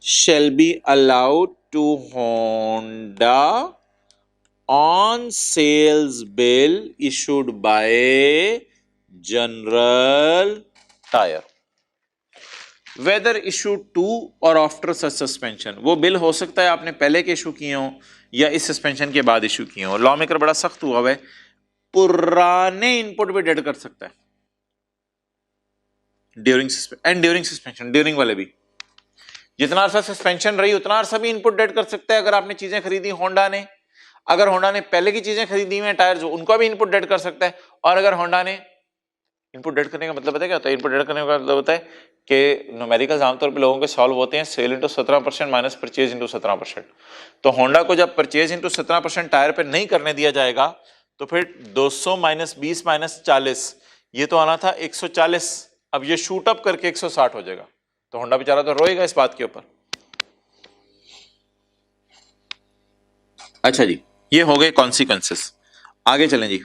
shall be allowed to Honda on sales bill issued by General Tire, whether issued to or after such suspension। वो bill हो सकता है आपने पहले के इशू किए हो या इस सस्पेंशन के बाद इशू किए हो। लॉ मेकर बड़ा सख्त हुआ है, पुराने इनपुट भी डेड कर सकता है during and during suspension, during वाले भी। जितना अरसा सस्पेंशन रही उतना अरसा भी इनपुट डेड कर सकता है। अगर आपने चीजें खरीदी होंडा ने, अगर होंडा ने पहले की चीजें खरीदी हुई हैं टायर्स, उनको भी इनपुट डेड कर सकता है। और अगर होंडा ने इनपुट डेड करने का मतलब पता है क्या होता है? इनपुट डेड करने का मतलब होता है कि न्यूमेरिकल्स आमतौर पे लोगों के सॉल्व होते हैं sale into 17% minus purchase into 17%। तो होंडा को जब परचेज इंटू 17% टायर पे नहीं करने दिया जाएगा तो फिर 200 माइनस 20 माइनस 40, ये तो आना था 140, अब ये शूट अप करके 160 हो जाएगा। तो होंडा बेचारा तो रोएगा इस बात के ऊपर। अच्छा जी, ये हो गए कॉन्सिक्वेंसेस। आगे चलें जी,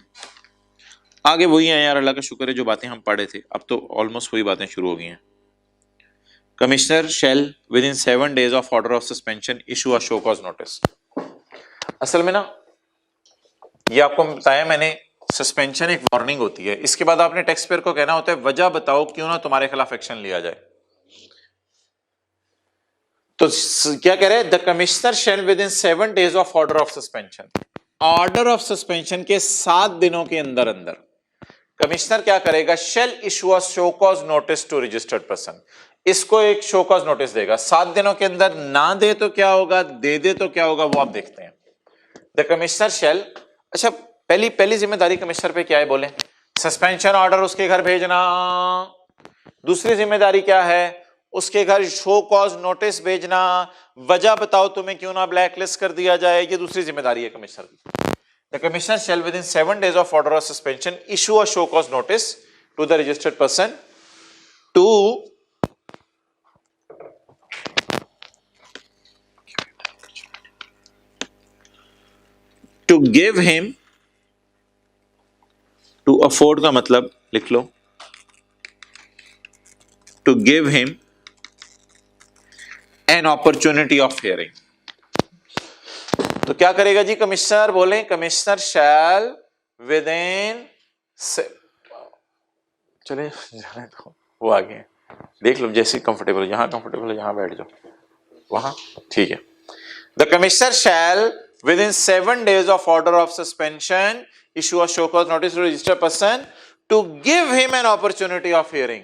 आगे वही है यार, अल्लाह का शुक्र है जो बातें हम पढ़े थे अब तो ऑलमोस्ट वही बातें शुरू हो गई हैं। Commissioner shall within 7 days of order of suspension issue a show cause notice. असल में ना, ये आपको बताया मैंने, सस्पेंशन एक वार्निंग होती है, इसके बाद आपने टैक्स पेयर को कहना होता है वजह बताओ क्यों ना तुम्हारे खिलाफ एक्शन लिया जाए। तो क्या कह रहे हैं? The commissioner shall within 7 days of order of suspension, order of suspension के 7 दिनों के अंदर अंदर कमिश्नर क्या करेगा? Shall issue a show cause notice to registered person, इसको एक शो कॉज नोटिस देगा। 7 दिनों के अंदर ना दे तो क्या होगा, दे तो क्या होगा, वो आप देखते हैं। द कमिश्नर शेल, अच्छा पहली जिम्मेदारी कमिश्नर पे क्या है बोले? सस्पेंशन ऑर्डर उसके घर भेजना। दूसरी जिम्मेदारी क्या है? उसके घर शो कॉज नोटिस भेजना, वजह बताओ तुम्हें क्यों ना ब्लैक लिस्ट कर दिया जाए, ये दूसरी जिम्मेदारी है कमिश्नर की। The commissioner shall within 7 days of order of suspension issue a show cause notice to the registered person to give him, to afford का मतलब लिख लो, to give him an opportunity of hearing. तो क्या करेगा जी commissioner? बोले commissioner shall within, चले जाने दो, वो आगे हैं, देख लो जैसे कंफर्टेबल, यहां कंफर्टेबल है यहां बैठ जाओ, वहां ठीक है। The commissioner shall within 7 days of order of suspension issue a show cause notice to registered person to give him an opportunity of hearing.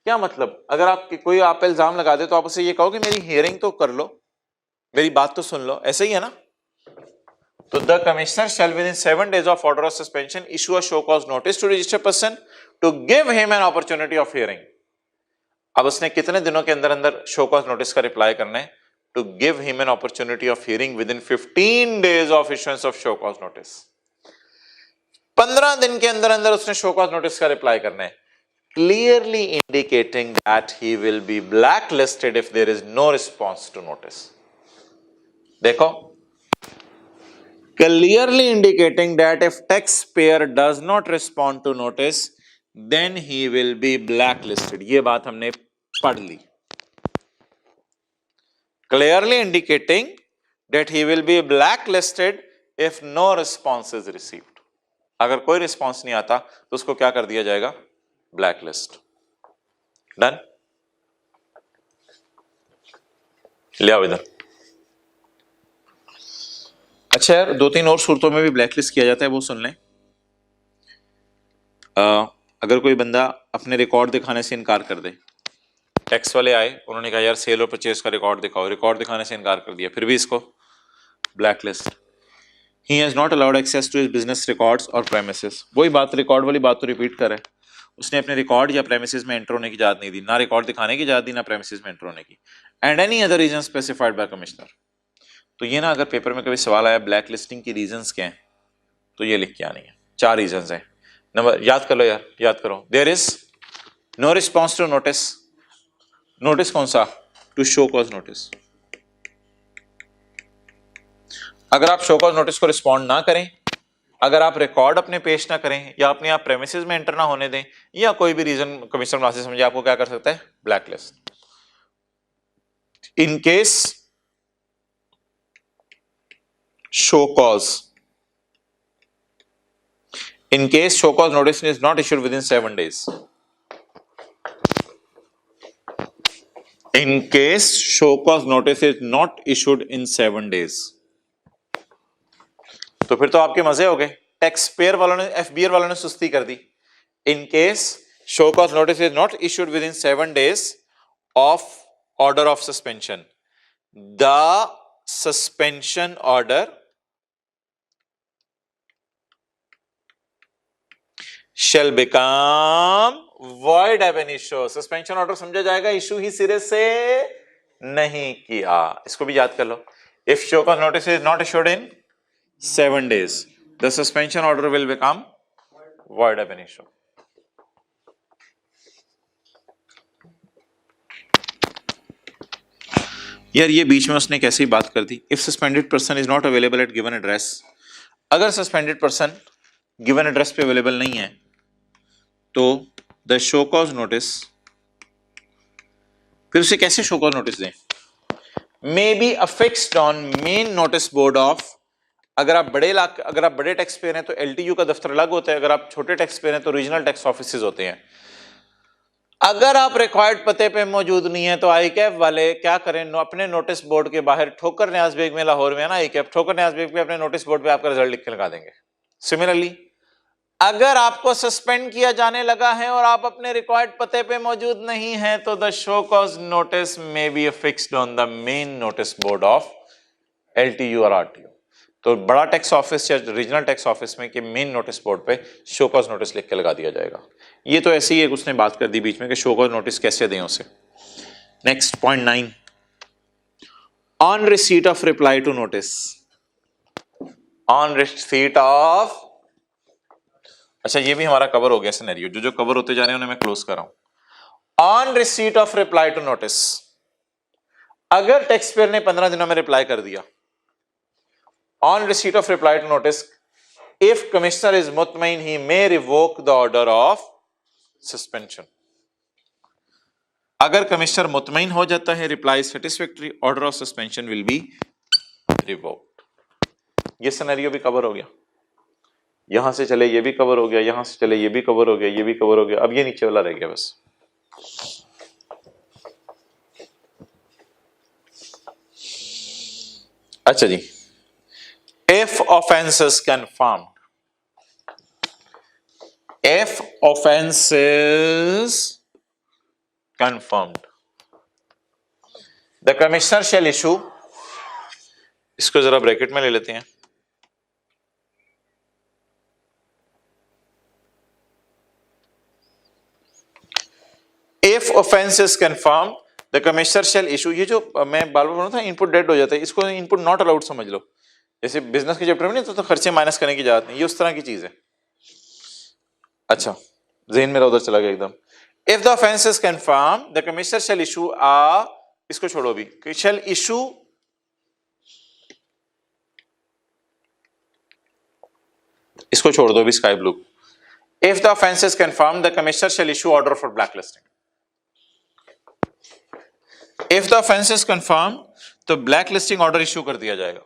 क्या मतलब? अगर आप कोई आप इल्जाम लगा दे तो आप उसे ये कहो कि मेरी हियरिंग तो कर लो, मेरी बात तो सुन लो, ऐसे ही है ना? तो the commissioner shall within 7 days of order of suspension issue a show cause notice to registered person to give him an opportunity of hearing. अब उसने कितने दिनों के अंदर अंदर शो कॉज नोटिस का रिप्लाई करना है? To give him an opportunity of hearing within 15 days of issuance of show cause notice. 15 दिन के अंदर अंदर उसने शो कॉज नोटिस का रिप्लाई करना है, clearly indicating that he will be blacklisted if there is no response to notice। देखो, clearly indicating that if taxpayer does not respond to notice then he will be blacklisted। ये बात हमने पढ़ ली। Clearly indicating that he will be blacklisted if no response is received। अगर कोई response नहीं आता तो उसको क्या कर दिया जाएगा? ब्लैकलिस्ट। डन? ले आओ इधर। अच्छा यार, 2-3 और सूरतों में भी ब्लैकलिस्ट किया जाता है, वो सुन लें। अगर कोई बंदा अपने रिकॉर्ड दिखाने से इनकार कर दे, टैक्स वाले आए, उन्होंने कहा यार सेल और परचेज का रिकॉर्ड दिखाओ, रिकॉर्ड दिखाने से इनकार कर दिया, फिर भी इसको blacklist. He has not allowed access to his business records or premises। वही बात, रिकॉर्ड वाली बात तो रिपीट कर रहा है। उसने अपने रिकॉर्ड या प्रेमिसेस में एंटर होने की इजाजत नहीं दी, ना रिकॉर्ड दिखाने की इजाजत दी, ना प्रेमिसेस में एंटर होने की। And any other reason specified by commissioner. तो ये ना, अगर पेपर में कभी सवाल आया ब्लैक लिस्टिंग की रीजंस क्या हैं, तो ये लिख के आनी है। 4 रीजंस हैं। नंबर याद कर लो यार, याद करो। There is no response to notice. Notice कौन सा? To show cause notice. अगर आप शो कॉज नोटिस को रिस्पॉन्ड ना करें, अगर आप रिकॉर्ड अपने पेश ना करें, या अपने आप प्रेमिसेस में एंटर ना होने दें, या कोई भी रीजन कमिश्नर मुनासिब समझे, आपको क्या कर सकता है? Blacklist. In case show cause, in case show cause notice is not issued within 7 days, in case show cause notice is not issued in 7 days, तो फिर तो आपके मजे हो गए। टैक्स पेयर वालों ने, एफबीआर वालों ने सुस्ती कर दी। In case show cause notice is not issued within 7 days of order of suspension, the suspension order shall become void ab initio। Suspension order समझा जाएगा इशू ही सिरे से नहीं किया। इसको भी याद कर लो। If show cause notice is not issued in 7 days, the suspension order will become void ab initio। यार ये बीच में उसने कैसी बात कर दी। If suspended person is not available at given address, अगर सस्पेंडेड पर्सन गिवन एड्रेस पे अवेलेबल नहीं है तो द शो कॉज नोटिस, फिर उसे कैसे शो कॉज नोटिस दें? May be affixed on main notice board of. अगर आप बड़े टैक्स पेयर हैं तो एलटीयू का दफ्तर अलग होता है, अगर आप छोटे टैक्स पेयर हैं तो रीजनल टैक्स ऑफिसेज होते हैं। अगर आप रिक्वायर्ड पते पे मौजूद नहीं है तो आईकैप वाले क्या करें? अपने नोटिस बोर्ड के बाहर, ठोकर न्याज बेग में लाहौर में है ना आईकैप, ठोकर न्याज बेग पे अपने नोटिस बोर्ड पे आपका रिजल्ट लिख के लगा देंगे। सिमिलरली अगर आपको सस्पेंड किया जाने लगा है और आप अपने रिक्वायर्ड पते पे मौजूद नहीं है तो the show cause notice may be fixed on the main notice board of LTU और आरटीयू। तो बड़ा टैक्स ऑफिस या रीजनल टैक्स ऑफिस में कि मेन नोटिस बोर्ड पे शो कॉज नोटिस लिख के लगा दिया जाएगा। ये तो ऐसे ही एक उसने बात कर दी बीच में कि शो कॉज नोटिस कैसे दें उसे। Next point 9, on receipt of reply to notice. On receipt of, अच्छा ये भी हमारा कवर हो गया सिनेरियो, जो कवर होते जा रहे हैं उन्हें मैं क्लोज कर रहा हूं। On receipt of reply to notice, अगर टैक्स पेयर ने 15 दिनों में रिप्लाई कर दिया, on receipt of reply to notice, if commissioner is mutmain, he may revoke the order of suspension। अगर कमिश्नर मुतमईन हो जाता है, reply satisfactory, order of suspension will be revoked. ये सिनेरियो भी कवर हो गया। यहां से चले ये भी कवर हो गया, यहां से चले ये भी कवर हो गया, ये भी कवर हो गया। अब ये नीचे वाला रह गया बस। अच्छा जी, if offense is confirmed, if offense is confirmed, the commissioner shall issue, इसको जरा ब्रैकेट में ले लेते हैं, if offence is confirm the commissioner shall issue, ये जो मैं बार बार बोल रहा था इनपुट डेड हो जाता है, इसको इनपुट नॉट अलाउड समझ लो, जैसे बिजनेस के चैप्टर में नहीं तो खर्चे माइनस करने की जरूरत नहीं, ये उस तरह की चीज है। अच्छा ज़हन मेरा उधर चला गया एकदम। If the offence is confirm the commissioner shall issue इसको छोड़ो अभी, शैल इशू इसको छोड़ दो अभी, sky blue. If the offence is confirm the commissioner shall issue order for black listing. If the offence is confirm तो black listing order issue कर दिया जाएगा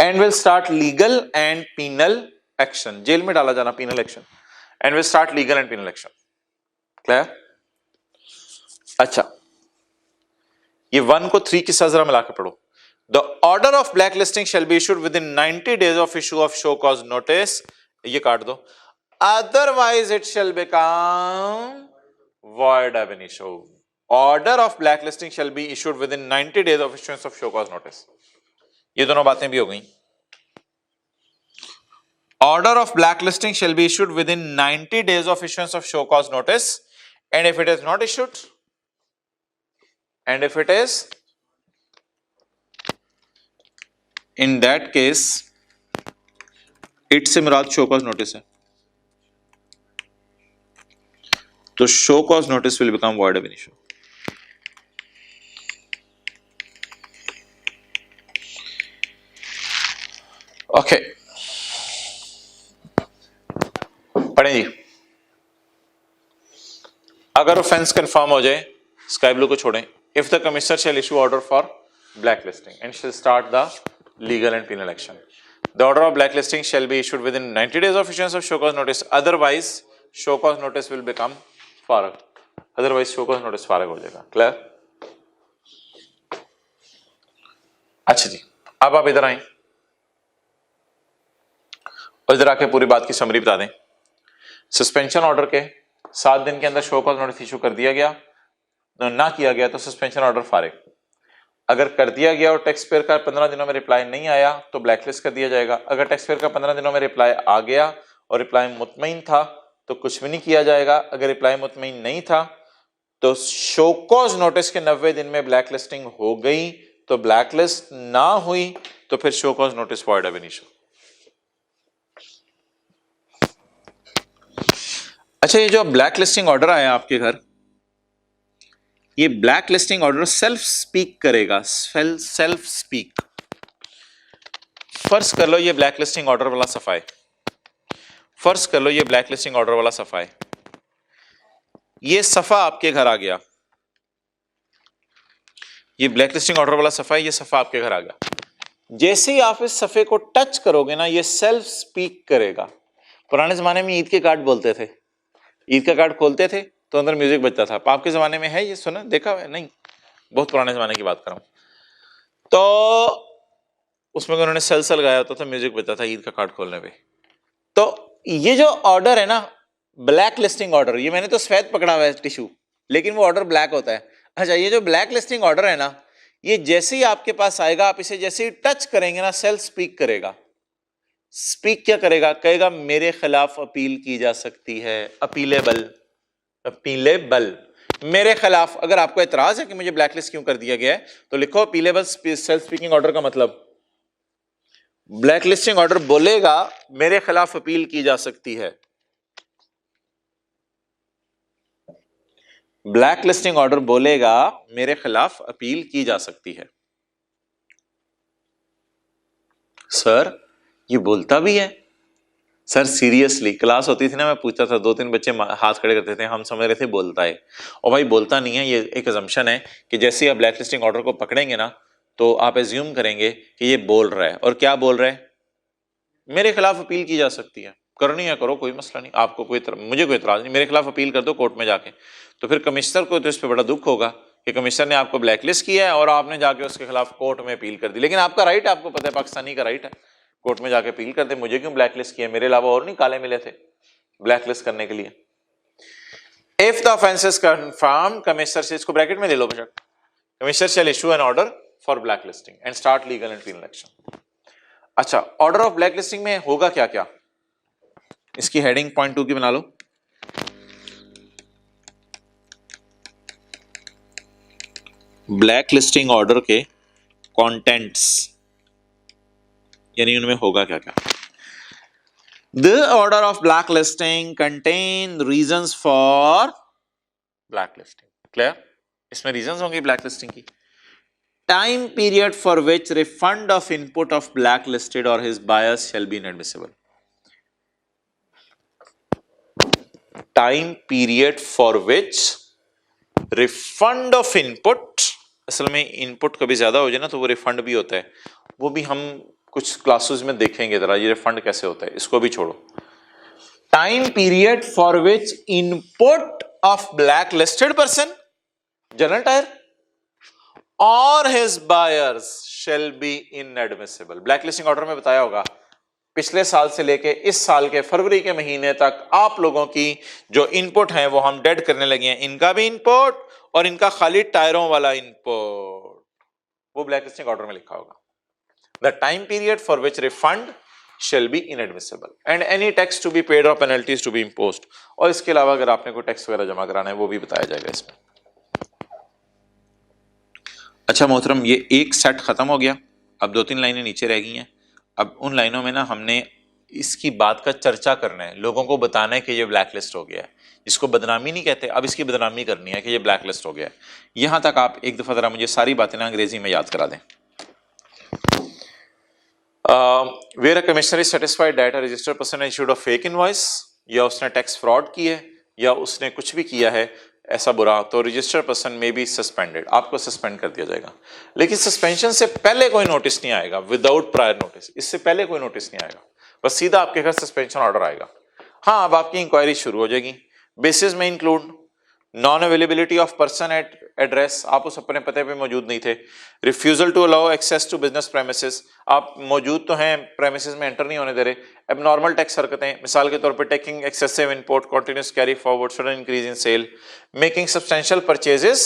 and will start legal and penal action, jail में डाला जाना penal action, and will start legal and penal action. Clear? अच्छा ये 1 को 3 की सजरा मिला के पढ़ो। The order of black listing shall be issued within 90 days of issue of show cause notice, ये काट दो, otherwise it shall become void ab initio. Order of blacklisting shall be issued within 90 days of issuance of show cause notice. ये दोनों बातें भी हो गई। Order of blacklisting shall be issued within 90 days of issuance of show cause notice, and if it is not issued, and if it is, in that case, it से मुराद show cause notice है, तो show cause notice will become void ab initio. Okay पढ़ें जी। अगर offence confirm हो जाए, sky blue को छोड़ें, if the commissioner shall issue order for black listing and shall start the legal and penal action, the order of black listing shall be issued within 90 days of issuance of show cause notice, otherwise show cause notice will become फारग, otherwise show cause notice फारग हो जाएगा। Clear? अच्छा जी, अब आप इधर आए और इधर आके पूरी बात की समरी बता दें। सस्पेंशन ऑर्डर के 7 दिन के अंदर शो कॉज नोटिस इशू कर दिया गया, ना किया गया तो सस्पेंशन ऑर्डर फारिग, अगर कर दिया गया और टैक्स पेयर का 15 दिनों में रिप्लाई नहीं आया तो ब्लैकलिस्ट कर दिया जाएगा, अगर टैक्स पेयर का 15 दिनों में रिप्लाई आ गया और रिप्लाई मुतमईन था तो कुछ भी नहीं किया जाएगा, अगर रिप्लाई मुतमईन नहीं था तो शो कॉज नोटिस के 90 दिन में ब्लैक लिस्टिंग हो गई, तो ब्लैक लिस्ट ना हुई तो फिर शो कॉज नोटिस वॉइड अब इनिशियो। अच्छा ये जो ब्लैक लिस्टिंग ऑर्डर आया आपके घर, ये black listing order self speak करेगा, सेल्फ स्पीक। फर्ज कर लो ये ब्लैक लिस्टिंग ऑर्डर वाला सफाई, फर्ज कर लो ये ब्लैक लिस्टिंग ऑर्डर वाला सफाई, ये सफा आपके घर आ गया, ये ब्लैक लिस्टिंग ऑर्डर वाला सफाई, ये सफा आपके घर आ गया। जैसे ही आप इस सफे को टच करोगे ना, ये सेल्फ स्पीक करेगा। पुराने जमाने में ईद के कार्ड बोलते थे, ईद का कार्ड खोलते थे तो अंदर म्यूजिक बजता था। आपके जमाने में है ये, सुना देखा है? नहीं, बहुत पुराने जमाने की बात कर रहा हूं। तो उसमें उन्होंने सल गाया होता था, म्यूजिक बजता था ईद का कार्ड खोलने पे। तो ये जो ऑर्डर है ना ब्लैक लिस्टिंग ऑर्डर, ये मैंने तो सफेद पकड़ा हुआ है टिश्यू, लेकिन वो ऑर्डर ब्लैक होता है। अच्छा ये जो ब्लैक लिस्टिंग ऑर्डर है ना, ये जैसे ही आपके पास आएगा, आप इसे जैसे ही टच करेंगे ना, सेल्फ स्पीक करेगा। स्पीक क्या करेगा? कहेगा मेरे खिलाफ अपील की जा सकती है, अपीलेबल, अपीलेबल मेरे खिलाफ। अगर आपको एतराज है कि मुझे ब्लैकलिस्ट क्यों कर दिया गया है तो लिखो अपीलेबल सेल्फ स्पीकिंग ऑर्डर का मतलब ब्लैकलिस्टिंग ऑर्डर बोलेगा मेरे खिलाफ अपील की जा सकती है। ब्लैकलिस्टिंग ऑर्डर बोलेगा मेरे खिलाफ अपील की जा सकती है। सर ये बोलता भी है? सर सीरियसली क्लास होती थी ना, मैं पूछता था, 2-3 बच्चे हाथ खड़े करते थे, हम समझ रहे थे बोलता है। और भाई बोलता नहीं है, ये एक अजम्पशन है कि जैसे ही आप ब्लैकलिस्टिंग ऑर्डर को पकड़ेंगे ना तो आप एज्यूम करेंगे कि ये बोल रहा है। और क्या बोल रहा है? मेरे खिलाफ अपील की जा सकती है, करनी है करो, कोई मसला नहीं, आपको मुझे कोई इतराज नहीं, मेरे खिलाफ अपील कर दो कोर्ट में जाके। तो फिर कमिश्नर को तो इस पर बड़ा दुख होगा कि कमिश्नर ने आपको ब्लैकलिस्ट किया है और आपने जाके उसके खिलाफ कोर्ट में अपील कर दी। लेकिन आपका राइट है, आपको पता है पाकिस्तानी का राइट है, कोर्ट में जाके अपील कर दे, मुझे क्यों ब्लैकलिस्ट किया, मेरे अलावा और नहीं काले मिले थे ब्लैकलिस्ट करने के लिए। If the offence is confirm, commissioner से, इसको ब्रैकेट में ले लो बेटा, commissioner shall issue an order for blacklisting and start legal and penal action. अच्छा ऑर्डर ऑफ ब्लैकलिस्टिंग में होगा क्या क्या, इसकी हेडिंग पॉइंट 2 की बना लो। ब्लैक लिस्टिंग ऑर्डर के कंटेंट्स, यानी उनमें होगा क्या क्या। The order of black listing contain reasons for black listing. Clear? इसमें रीजंस होंगी ब्लैक लिस्टिंग की। Time period for which refund of input of black listed और his buyers shall be inadmissible. Time period for which refund of input, असल में input कभी ज्यादा हो जाए ना तो वो रिफंड भी होता है, वो भी हम कुछ क्लासेस में देखेंगे जरा ये रिफंड कैसे होता है, इसको भी छोड़ो। Time period for which input of blacklisted person general tyre और his buyers shall be inadmissible. Black listing order में बताया होगा पिछले साल से लेके इस साल के फरवरी के महीने तक आप लोगों की जो इनपुट है वो हम डेड करने लगे हैं, इनका भी इनपुट और इनका खाली टायरों वाला इनपुट, वो ब्लैक लिस्टिंग ऑर्डर में लिखा होगा। The time period for which refund shall be inadmissible and any tax to be paid और पेनल्टीज टू बी इम्पोज्ड। और इसके अलावा अगर आपने कोई टैक्स वगैरह जमा कराना है वो भी बताया जाएगा इसमें। अच्छा मोहतरम, ये एक सेट खत्म हो गया, अब 2-3 लाइनें नीचे रह गई हैं। अब उन लाइनों में ना हमने इसकी बात का चर्चा करना है, लोगों को बताना है कि ये ब्लैक लिस्ट हो गया है, इसको बदनामी नहीं कहते, अब इसकी बदनामी करनी है कि ये ब्लैक लिस्ट हो गया है। यहां तक आप एक दफा जरा मुझे सारी बातें ना अंग्रेजी में याद करा दें। Where a commissioner is satisfied that a registered person issued a fake invoice, या उसने टैक्स फ्रॉड की है या उसने कुछ भी किया है ऐसा बुरा, तो रजिस्टर्ड पर्सन में बी सस्पेंडेड, आपको सस्पेंड कर दिया जाएगा। लेकिन सस्पेंशन से पहले कोई नोटिस नहीं आएगा, विदाउट प्रायर नोटिस, इससे पहले कोई नोटिस नहीं आएगा, बस सीधा आपके घर सस्पेंशन ऑर्डर आएगा। हाँ, अब आपकी इंक्वायरी शुरू हो जाएगी। बेसिस में include non availability of person at address, आप उस अपने पते पे मौजूद नहीं थे। Refusal to allow access to business premises, आप मौजूद तो हैं, प्रेमिसेस में एंटर नहीं होने दे रहे। एबनॉर्मल टैक्स हरकतें, मिसाल के तौर पे taking excessive import, continuous carry forward, sudden increase in sale, making substantial purchases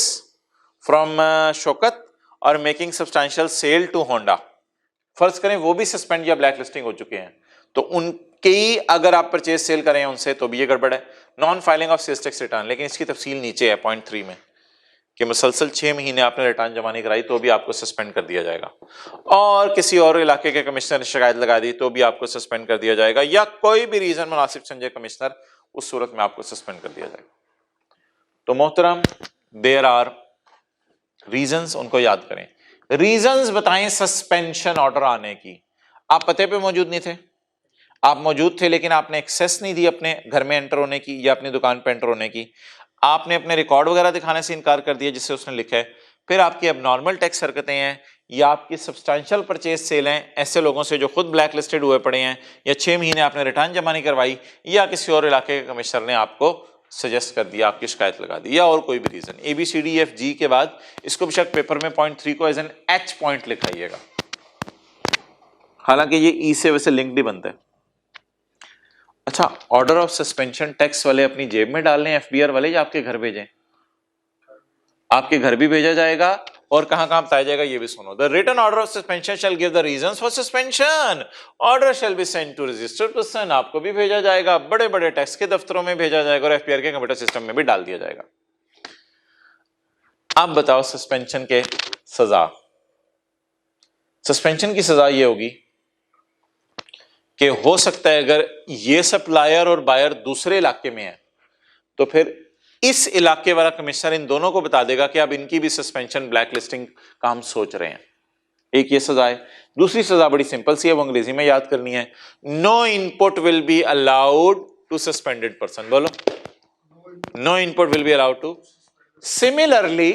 from Shaukat और making substantial sale to Honda. फर्ज करें वो भी सस्पेंड या ब्लैक लिस्टिंग हो चुके हैं, तो उनकी अगर आप परचेज सेल करें उनसे तो भी ये गड़बड़ है। Non filing of sales tax return, लेकिन इसकी तफसील नीचे है पॉइंट 3 में कि मुसलसल 6 महीने आपने रिटर्न जमा नहीं कराई तो भी आपको सस्पेंड कर दिया जाएगा, और किसी और इलाके के कमिश्नर ने शिकायत लगा दी तो भी आपको सस्पेंड कर दिया जाएगा, या कोई भी रीजन मुनासिब समझे कमिश्नर, उस सूरत में आपको सस्पेंड कर दिया जाएगा। तो मोहतरम, देयर आर रीजंस, उनको याद करें। रीजंस बताएं सस्पेंशन ऑर्डर आने की। आप पते पे मौजूद नहीं थे, आप मौजूद थे लेकिन आपने एक्सेस नहीं दी अपने घर में एंटर होने की या अपनी दुकान पे एंटर होने की, आपने अपने रिकॉर्ड वगैरह दिखाने से इनकार कर दिया जिससे उसने लिखा है, फिर आपकी एबनॉर्मल टैक्स हरकतें हैं या आपकी सब्सटेंशियल परचेज सेल हैं ऐसे लोगों से जो खुद ब्लैक लिस्टेड हुए पड़े हैं, या 6 महीने आपने रिटर्न जमा नहीं करवाई, या किसी और इलाके के कमिश्नर ने आपको सजेस्ट कर दिया, आपकी शिकायत लगा दी, या और कोई भी रीजन, ABCDEFG के बाद इसको बेशक पेपर में पॉइंट 3 को एज एन H पॉइंट लिखाइएगा, हालांकि ये ई से वैसे लिंक्ड ही बनता है। अच्छा, ऑर्डर ऑफ सस्पेंशन टैक्स वाले अपनी जेब में डाल लें FBR वाले, या आपके घर भेजें? आपके घर भी भेजा जाएगा, और कहां कहां बताया जाएगा ये भी सुनो। The written order of suspension shall give the reasons for suspension, order shall be sent to registered person, आपको भी भेजा जाएगा, बड़े बड़े टैक्स के दफ्तरों में भेजा जाएगा और FBR के कंप्यूटर सिस्टम में भी डाल दिया जाएगा। अब बताओ सस्पेंशन के सजा। सस्पेंशन की सजा ये होगी कि हो सकता है अगर ये सप्लायर और बायर दूसरे इलाके में है तो फिर इस इलाके वाला कमिश्नर इन दोनों को बता देगा कि अब इनकी भी सस्पेंशन ब्लैक लिस्टिंग का हम सोच रहे हैं। एक ये सजा है। दूसरी सजा बड़ी सिंपल सी है, वो अंग्रेजी में याद करनी है। No input will be allowed to suspended person, बोलो no input will be allowed to. Similarly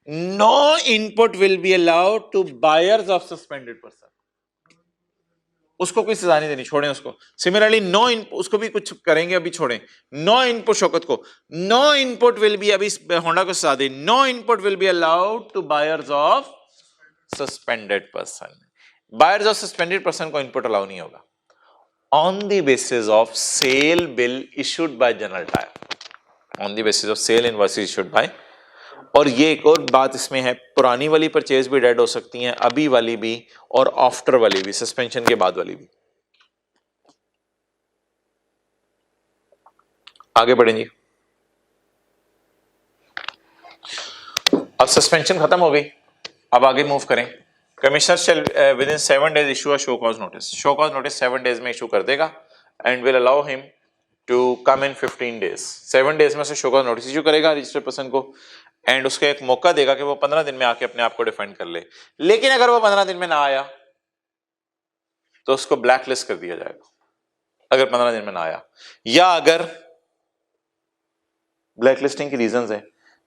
no input will be allowed to buyers of suspended person, उसको कोई सजा नहीं देनी, छोड़ें उसको। सिमिलरली नो इनपुट, उसको भी कुछ करेंगे अभी छोड़ें। नो इनपुट शौकत को, नो इनपुट विल बी, अभी होंडा को सजा दे, no input will be allowed to buyers of suspended person. Buyers of suspended person को इनपुट अलाउ नहीं होगा on the basis of sale bill issued by general tyre, on the basis of sale invoice issued by. और ये एक और बात इसमें है, पुरानी वाली परचेज भी डेड हो सकती हैं, अभी वाली भी और आफ्टर वाली भी, सस्पेंशन के बाद वाली भी। आगे बढ़ेंगे। अब सस्पेंशन खत्म हो गई, अब आगे मूव करें। Commissioner shall within 7 days issue a show cause notice. Show cause notice 7 days में इशू कर देगा and will allow him to come in 15 days। 7 days में से शो कॉज नोटिस इशू करेगा रजिस्टर्ड पर्सन को एंड उसको एक मौका देगा कि वो 15 दिन में आके अपने आप को डिफेंड कर ले। लेकिन अगर वो 15 दिन में ना आया तो उसको ब्लैक लिस्ट कर दिया जाएगा, अगर 15 दिन में ना आया, या अगर ब्लैक लिस्टिंग की रीजंस है,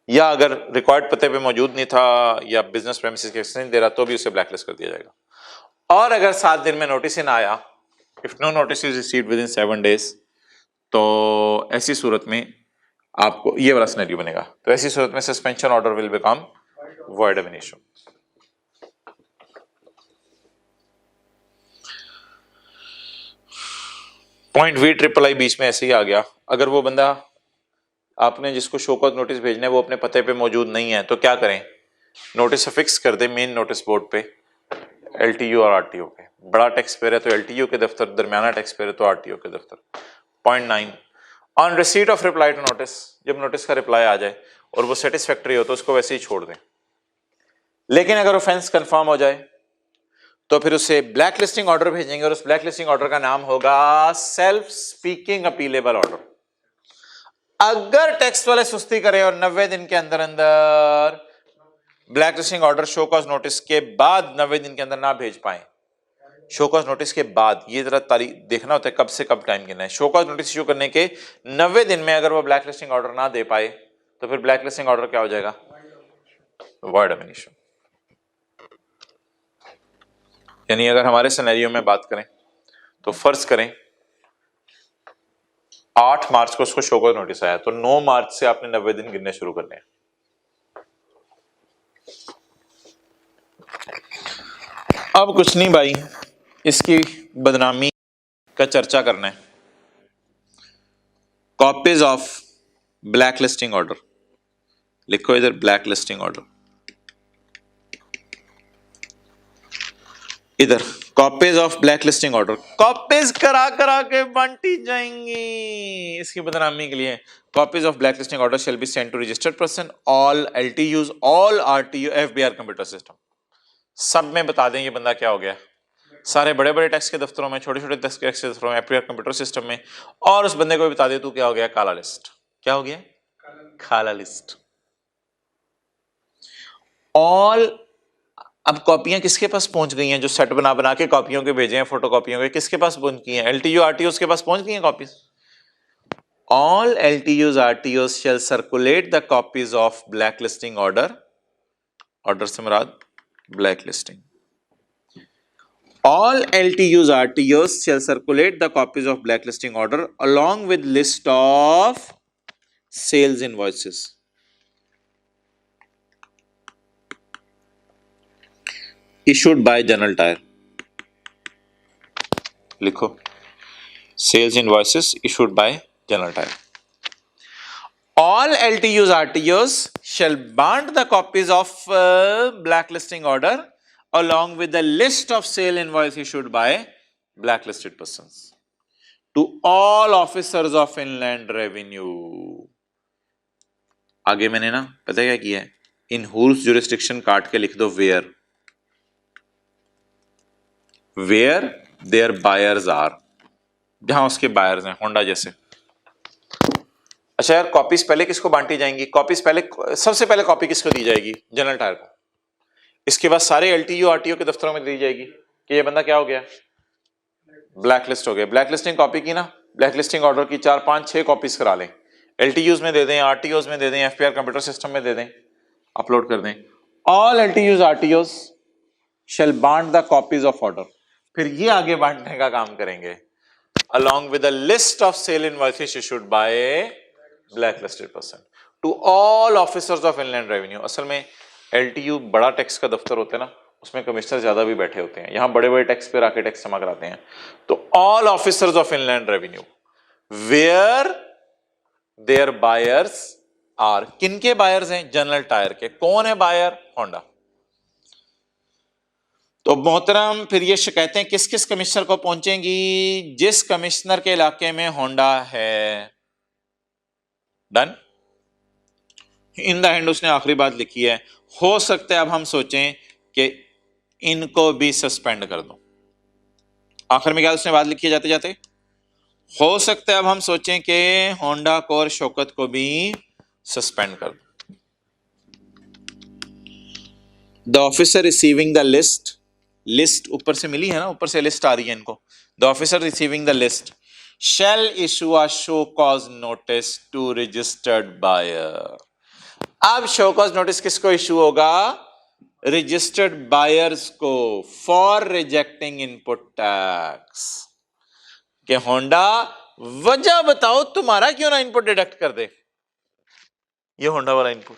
या अगर रिकॉर्ड पते पे मौजूद नहीं था या बिजनेस प्रेमिसेस के एक्सचेंज दे रहा तो भी उसे ब्लैक लिस्ट कर दिया जाएगा। और अगर 7 दिन में नोटिस ही ना आया, if no notice is received within 7 days, तो ऐसी सूरत में आपको ये वाला सिनेरियो बनेगा। तो ऐसी सूरत में suspension order will become void ab initio. Point V triple I बीच में ऐसे ही आ गया। अगर वो बंदा आपने जिसको शो कॉज नोटिस भेजना है वो अपने पते पे मौजूद नहीं है तो क्या करें, नोटिस फिक्स कर दे मेन नोटिस बोर्ड पे, एलटीयू और आरटीओ पे। बड़ा टैक्स पेयर है तो एलटीयू के दफ्तर, दरमियाना टैक्स पेयर है तो आरटीओ के दफ्तर। Point 9, on receipt of reply to notice, जब नोटिस का रिप्लाई आ जाए और वो सेटिस्फैक्टरी हो तो उसको वैसे ही छोड़ दें। लेकिन अगर ऑफेंस कंफर्म हो जाए तो फिर उसे ब्लैक लिस्टिंग ऑर्डर भेजेंगे और उस ब्लैक लिस्टिंग ऑर्डर का नाम होगा सेल्फ स्पीकिंग अपीलेबल ऑर्डर। अगर टैक्स वाले सुस्ती करें और 90 दिन के अंदर अंदर black listing order show cause notice के बाद 90 दिन के अंदर ना भेज पाए, शो कॉज नोटिस के बाद, ये जरा तारीख देखना होता है कब से कब टाइम गिनना है। शो कॉज नोटिस इशू करने के 90 दिन में अगर वो ब्लैक लिस्टिंग ऑर्डर ना दे पाए तो फिर ब्लैक लिस्टिंग ऑर्डर क्या हो जाएगा, वॉइड एब इनिशियो। यानी अगर हमारे सिनेरियो में बात करें तो फर्ज करें 8 मार्च को उसको शो कॉज नोटिस आया तो 9 मार्च से आपने 90 दिन गिनने शुरू करने हैं। अब कुछ नहीं भाई, इसकी बदनामी का चर्चा करना है। Copies of black listing order लिखो इधर, ब्लैक लिस्टिंग ऑर्डर इधर, copies of black listing order, copies करा करा के बांटी जाएंगी इसकी बदनामी के लिए। Copies of black listing order shall be sent to registered person, all LTUs, all RTU, FBR computer system. सब में बता दें ये बंदा क्या हो गया, सारे बड़े बड़े टैक्स के दफ्तरों में, छोटे छोटे टैक्स के दफ्तरों में, एफबीआर कंप्यूटर सिस्टम में, और उस बंदे को भी बता दे तू क्या हो गया, काला लिस्ट। क्या हो गया, काला लिस्ट। ऑल, अब कॉपियां किसके पास पहुंच गई हैं, जो सेट बना बना के कॉपियों के भेजे हैं, फोटो कॉपियों के, किसके पास पहुंच गई हैं, एलटीयू आरटीओ के पास पहुंच गई हैं copies. All LTUs RTO shall circulate the copies of black listing order, order से मुराद black listing. All LTUs RTOs shall circulate the copies of blacklisting order along with list of sales invoices issued by General Tire. लिखो, sales invoices issued by General Tire. All LTUs RTOs shall bond the copies of blacklisting order along with the list of sale invoice issued by blacklisted persons to all officers of inland revenue. आगे मैंने ना पता क्या किया है, इन whose jurisdiction काट के लिख दो where their buyers are, जहां उसके बायर्स हैं, होंडा जैसे। अच्छा यार, कॉपीज पहले किसको बांटी जाएंगी, कॉपीज पहले, सबसे पहले कॉपी किसको दी जाएगी, जनरल टायर को। इसके बाद सारे एलटीयू आरटीओ के दफ्तरों में दी जाएगी कि ये बंदा क्या हो गया, ब्लैक लिस्ट हो गया। ब्लैक लिस्टिंग कॉपी की ना, ब्लैक लिस्टिंग ऑर्डर की 4 5 6 कॉपीज करा लें, एलटीयूज में दे दें, आरटीओज में दे दें, एफपीआर कंप्यूटर सिस्टम में दे दें, अपलोड कर दें। ऑल एलटीयूज आरटीओज शेल बांट द कॉपीज ऑफ ऑर्डर, फिर ये आगे बांटने का काम करेंगे along with a list of sale invoices issued by blacklisted person to all officers of inland revenue। असल में एलटीयू बड़ा टैक्स का दफ्तर होता है ना, उसमें कमिश्नर ज्यादा भी बैठे होते हैं, यहाँ बड़े बड़े टैक्स पे आके टैक्स जमा कराते हैं। तो all officers of inland revenue where their buyers are, किनके बायर्स हैं, जनरल टायर के। कौन है बायर, होंडा। तो मोहतरम फिर ये शिकायतें किस किस कमिश्नर को पहुंचेंगी, जिस कमिश्नर के इलाके में होंडा है। डन। इन द एंड उसने आखिरी बात लिखी है, हो सकता है अब हम सोचें कि इनको भी सस्पेंड कर दो। आखिर में क्या उसने बात लिखी है जाते जाते, हो सकता है अब हम सोचें कि होंडा को और शौकत को भी सस्पेंड कर दो। The officer receiving the list, list ऊपर से मिली है ना, ऊपर से लिस्ट आ रही है इनको। The officer receiving the list shall issue a show cause notice to registered buyer। अब शो कॉज नोटिस किसको इशू होगा, रजिस्टर्ड बायर्स को, फॉर रिजेक्टिंग इनपुट टैक्स। कि होंडा वजह बताओ तुम्हारा क्यों ना इनपुट डिडक्ट कर दे, ये होंडा वाला इनपुट,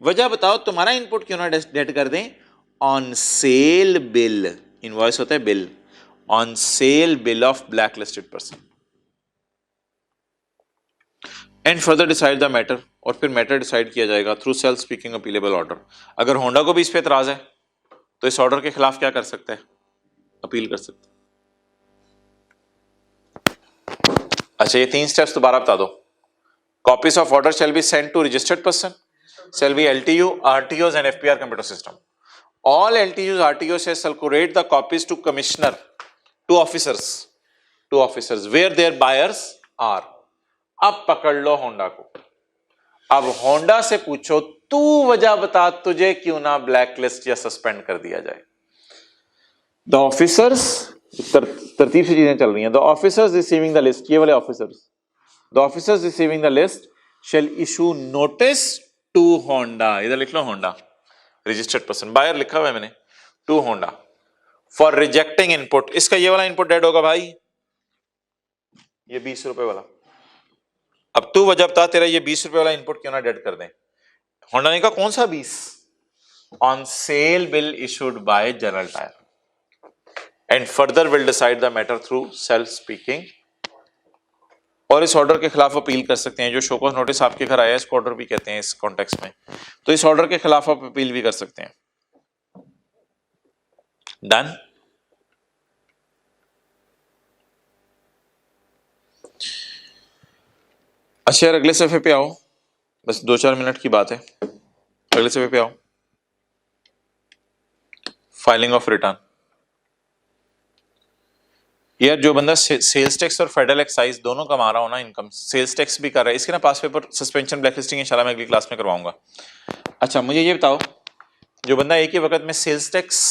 वजह बताओ तुम्हारा इनपुट क्यों ना डिडक्ट कर दे। ऑन सेल बिल, इनवॉइस होता है bill, on sale bill of blacklisted person and further decide the matter, और फिर मैटर डिसाइड किया जाएगा through self speaking appealable order. अगर होंडा को भी इस पे एतराज है तो इस ऑर्डर के खिलाफ क्या कर सकते हैं, अपील कर सकते हैं। अच्छा, ये 3 स्टेप्स दोबारा बता दो। Copies of order shall be sent to registered person, shall be LTU, RTOs and FPR computer system. All LTUs, RTOs shall circulate the copies to commissioner, to officers where their buyers are. अब पकड़ लो Honda को, अब Honda से पूछो तू वजह बता तुझे क्यों ना ब्लैक लिस्ट या सस्पेंड कर दिया जाए। द ऑफिसर्स, तरतीब से चीजें चल रही हैं। The officers receiving the list, ये वाले officers, the officers receiving the list shall issue notice to Honda, इधर लिख लो होंडा, रजिस्टर्ड पर्सन, बायर लिखा हुआ है मैंने, to Honda for rejecting input. इसका ये वाला इनपुट डेड होगा भाई, ये 20 रुपए वाला। अब तू वजह बता तेरा ये 20 रुपए वाला इनपुट क्यों ना डेड कर दें। होंडा ने कहा कौन सा 20, on sale bill issued by general tyre and further will decide the matter through self speaking. और इस ऑर्डर के खिलाफ अपील कर सकते हैं। जो शो कॉज नोटिस आपके घर आया है इसको ऑर्डर भी कहते हैं इस कॉन्टेक्स्ट में, तो इस ऑर्डर के खिलाफ आप अपील भी कर सकते हैं। डन। अच्छा यार, अगले सफे पे आओ, बस 2-4 मिनट की बात है, अगले सफे पे आओ। Filing of return. यार जो बंदा सेल्स टैक्स और फेडरल एक्साइज दोनों कमा रहा हो ना, इनकम, सेल्स टैक्स भी कर रहा है, इसके ना पास पेपर सस्पेंशन ब्लैकलिस्टिंग इंशाल्लाह मैं अगली क्लास में करवाऊंगा। अच्छा मुझे ये बताओ, जो बंदा एक ही वक्त में सेल्स टैक्स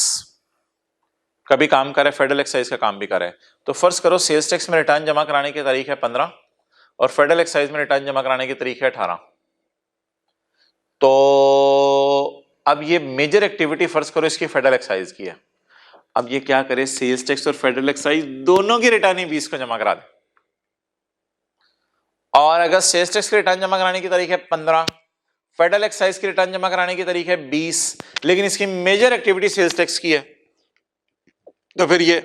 का भी काम कर रहा है, फेडरल एक्साइज का काम भी कर रहा है, तो फर्ज करो सेल्स टैक्स में रिटर्न जमा कराने की तारीख है 15 और फेडरल एक्साइज में रिटर्न जमा कराने की तारीख है 18। तो अब ये मेजर एक्टिविटी फर्ज करो इसकी फेडरल एक्साइज की है। अब ये क्या करे, सेल्स टैक्स और फेडरल एक्साइज दोनों की रिटर्न ही 20 को जमा करा दे। और अगर सेल्स टैक्स की रिटर्न जमा कराने की तारीख है 15, फेडरल एक्साइज की रिटर्न जमा कराने की तारीख है 20, लेकिन इसकी मेजर एक्टिविटी सेल्स टैक्स की है, तो फिर ये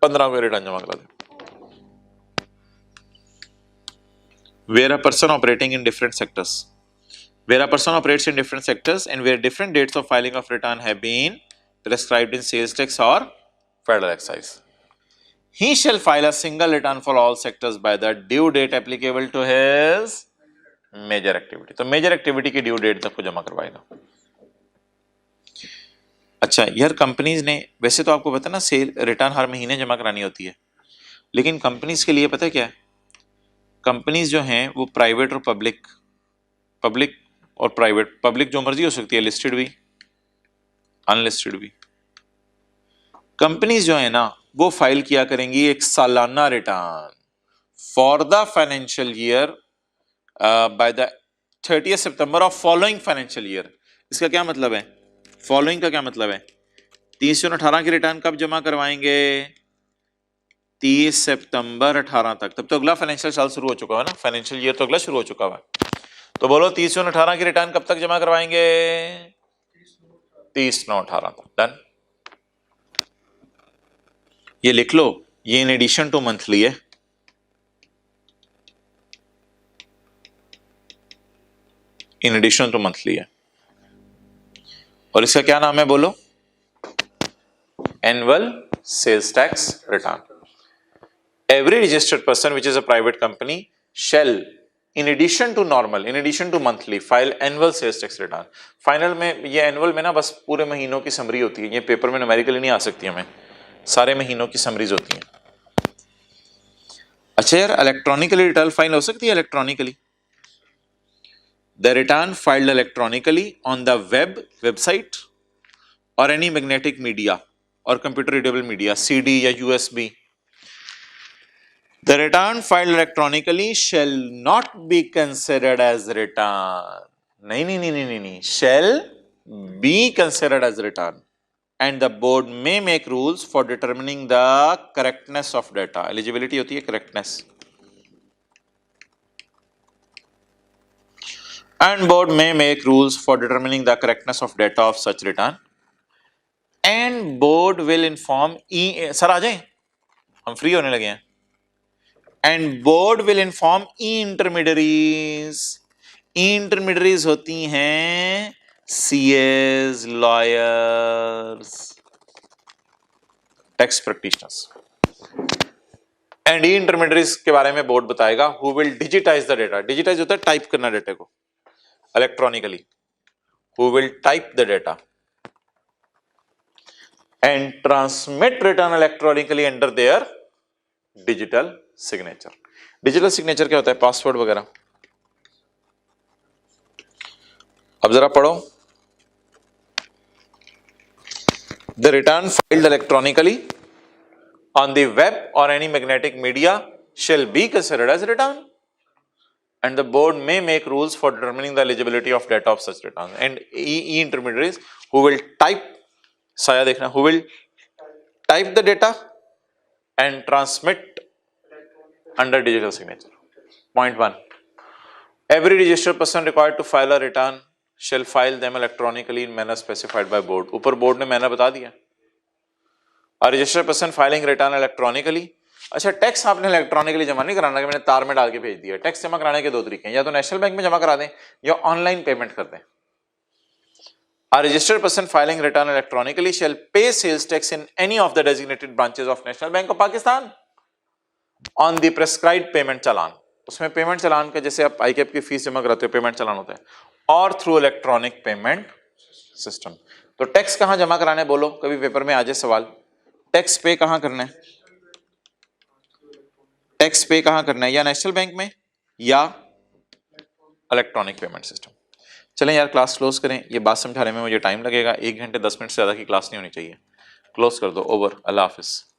15 को रिटर्न जमा करा दे। Where a person operating in different sectors, where a person operates in different sectors and where different dates of filing of return have been prescribed in sales tax or federal excise, he shall file a single return for all sectors by the due date applicable to his major activity। तो major activity की due date तक को जमा करवाएगा। अच्छा यार, companies ने वैसे तो आपको पता ना सेल रिटर्न हर महीने जमा करानी होती है, लेकिन कंपनीज के लिए पता है क्या है, कंपनीज जो हैं वो प्राइवेट और पब्लिक, पब्लिक और प्राइवेट, पब्लिक जो मर्जी हो सकती है, लिस्टेड भी अनलिस्टेड भी, कंपनीज जो है ना वो फाइल किया करेंगी एक सालाना return for the financial year by the 30 September of following financial year. इसका क्या मतलब है, फॉलोइंग का क्या मतलब है, 30 जून 18 की रिटर्न कब जमा करवाएंगे, 30 सितंबर 18 तक, तब तो अगला फाइनेंशियल साल शुरू हो चुका है ना, फाइनेंशियल ईयर तो अगला शुरू हो चुका है। तो बोलो 30 जून 18 की रिटर्न कब तक जमा करवाएंगे, 30/9/18 तक। डन। ये लिख लो, ये इन एडिशन टू मंथली है, इन एडिशन टू मंथली है, और इसका क्या नाम है बोलो, annual sales tax return. Every registered person which is a private company shall in addition to normal, in addition to monthly, file annual sales tax return. Final में ये एनुअल में ना बस पूरे महीनों की समरी होती है, ये पेपर में न्यूमेरिकली नहीं आ सकती, हमें सारे महीनों की समरीज होती हैं। अच्छा यार, इलेक्ट्रॉनिकली रिटर्न फाइल हो सकती है electronically. The return filed electronically on the website और एनी मैग्नेटिक मीडिया और कंप्यूटर रीडेबल मीडिया, CD या USB। The return filed electronically shall not be considered as return. नहीं, shall be considered as return. And the board may make rules for determining the correctness of data. Eligibility होती है correctness. And board may make rules for determining the correctness of data of such return. And board will inform sir आ जाएं, हम free होने लगे हैं। And board will inform intermediaries. Intermediaries होती हैं CAs, lawyers, tax practitioners. And intermediaries के बारे में बोर्ड बताएगा who will digitize the data. Digitize होता है टाइप करना डेटा को electronically. Who will type the data and transmit return electronically under their digital signature. Digital signature क्या होता है? पासवर्ड वगैरह। अब जरा पढ़ो। The return filed electronically on the web or any magnetic media shall be considered as return and the board may make rules for determining the eligibility of data of such return and intermediaries who will type, साया देखना, who will type the data and transmit under digital signature. Point 1. Every registered person required to file a return shall file them electronically in manner specified by board. ऊपर board ने मैंने बता दिया। A registered person filing return electronically. अच्छा, tax आपने electronically जमा नहीं कराना कि मैंने तार में डाल के भेज दिया। टैक्स जमा कराने के दो तरीके हैं, या तो नेशनल बैंक में जमा करा दें या ऑनलाइन पेमेंट कर दें। A registered person filing return electronically shall pay sales tax in any of the designated branches of National Bank of Pakistan on the prescribed payment challan. उसमें पेमेंट चालान का जैसे आप ICAP की फीस जमा कराते हो पेमेंट चालान होता है, और थ्रू इलेक्ट्रॉनिक पेमेंट सिस्टम। तो टैक्स कहां जमा कराने बोलो, कभी पेपर में आ जाए सवाल। टैक्स पे कहां करना है? टैक्स पे कहां करना है? या नेशनल बैंक में या इलेक्ट्रॉनिक पेमेंट सिस्टम। चलें यार, क्लास क्लोज करें। ये बात समझाने में मुझे टाइम लगेगा, 1 घंटे 10 मिनट से ज्यादा की क्लास नहीं होनी चाहिए। क्लोज कर दो। ओवर। अल्लाह हाफिज।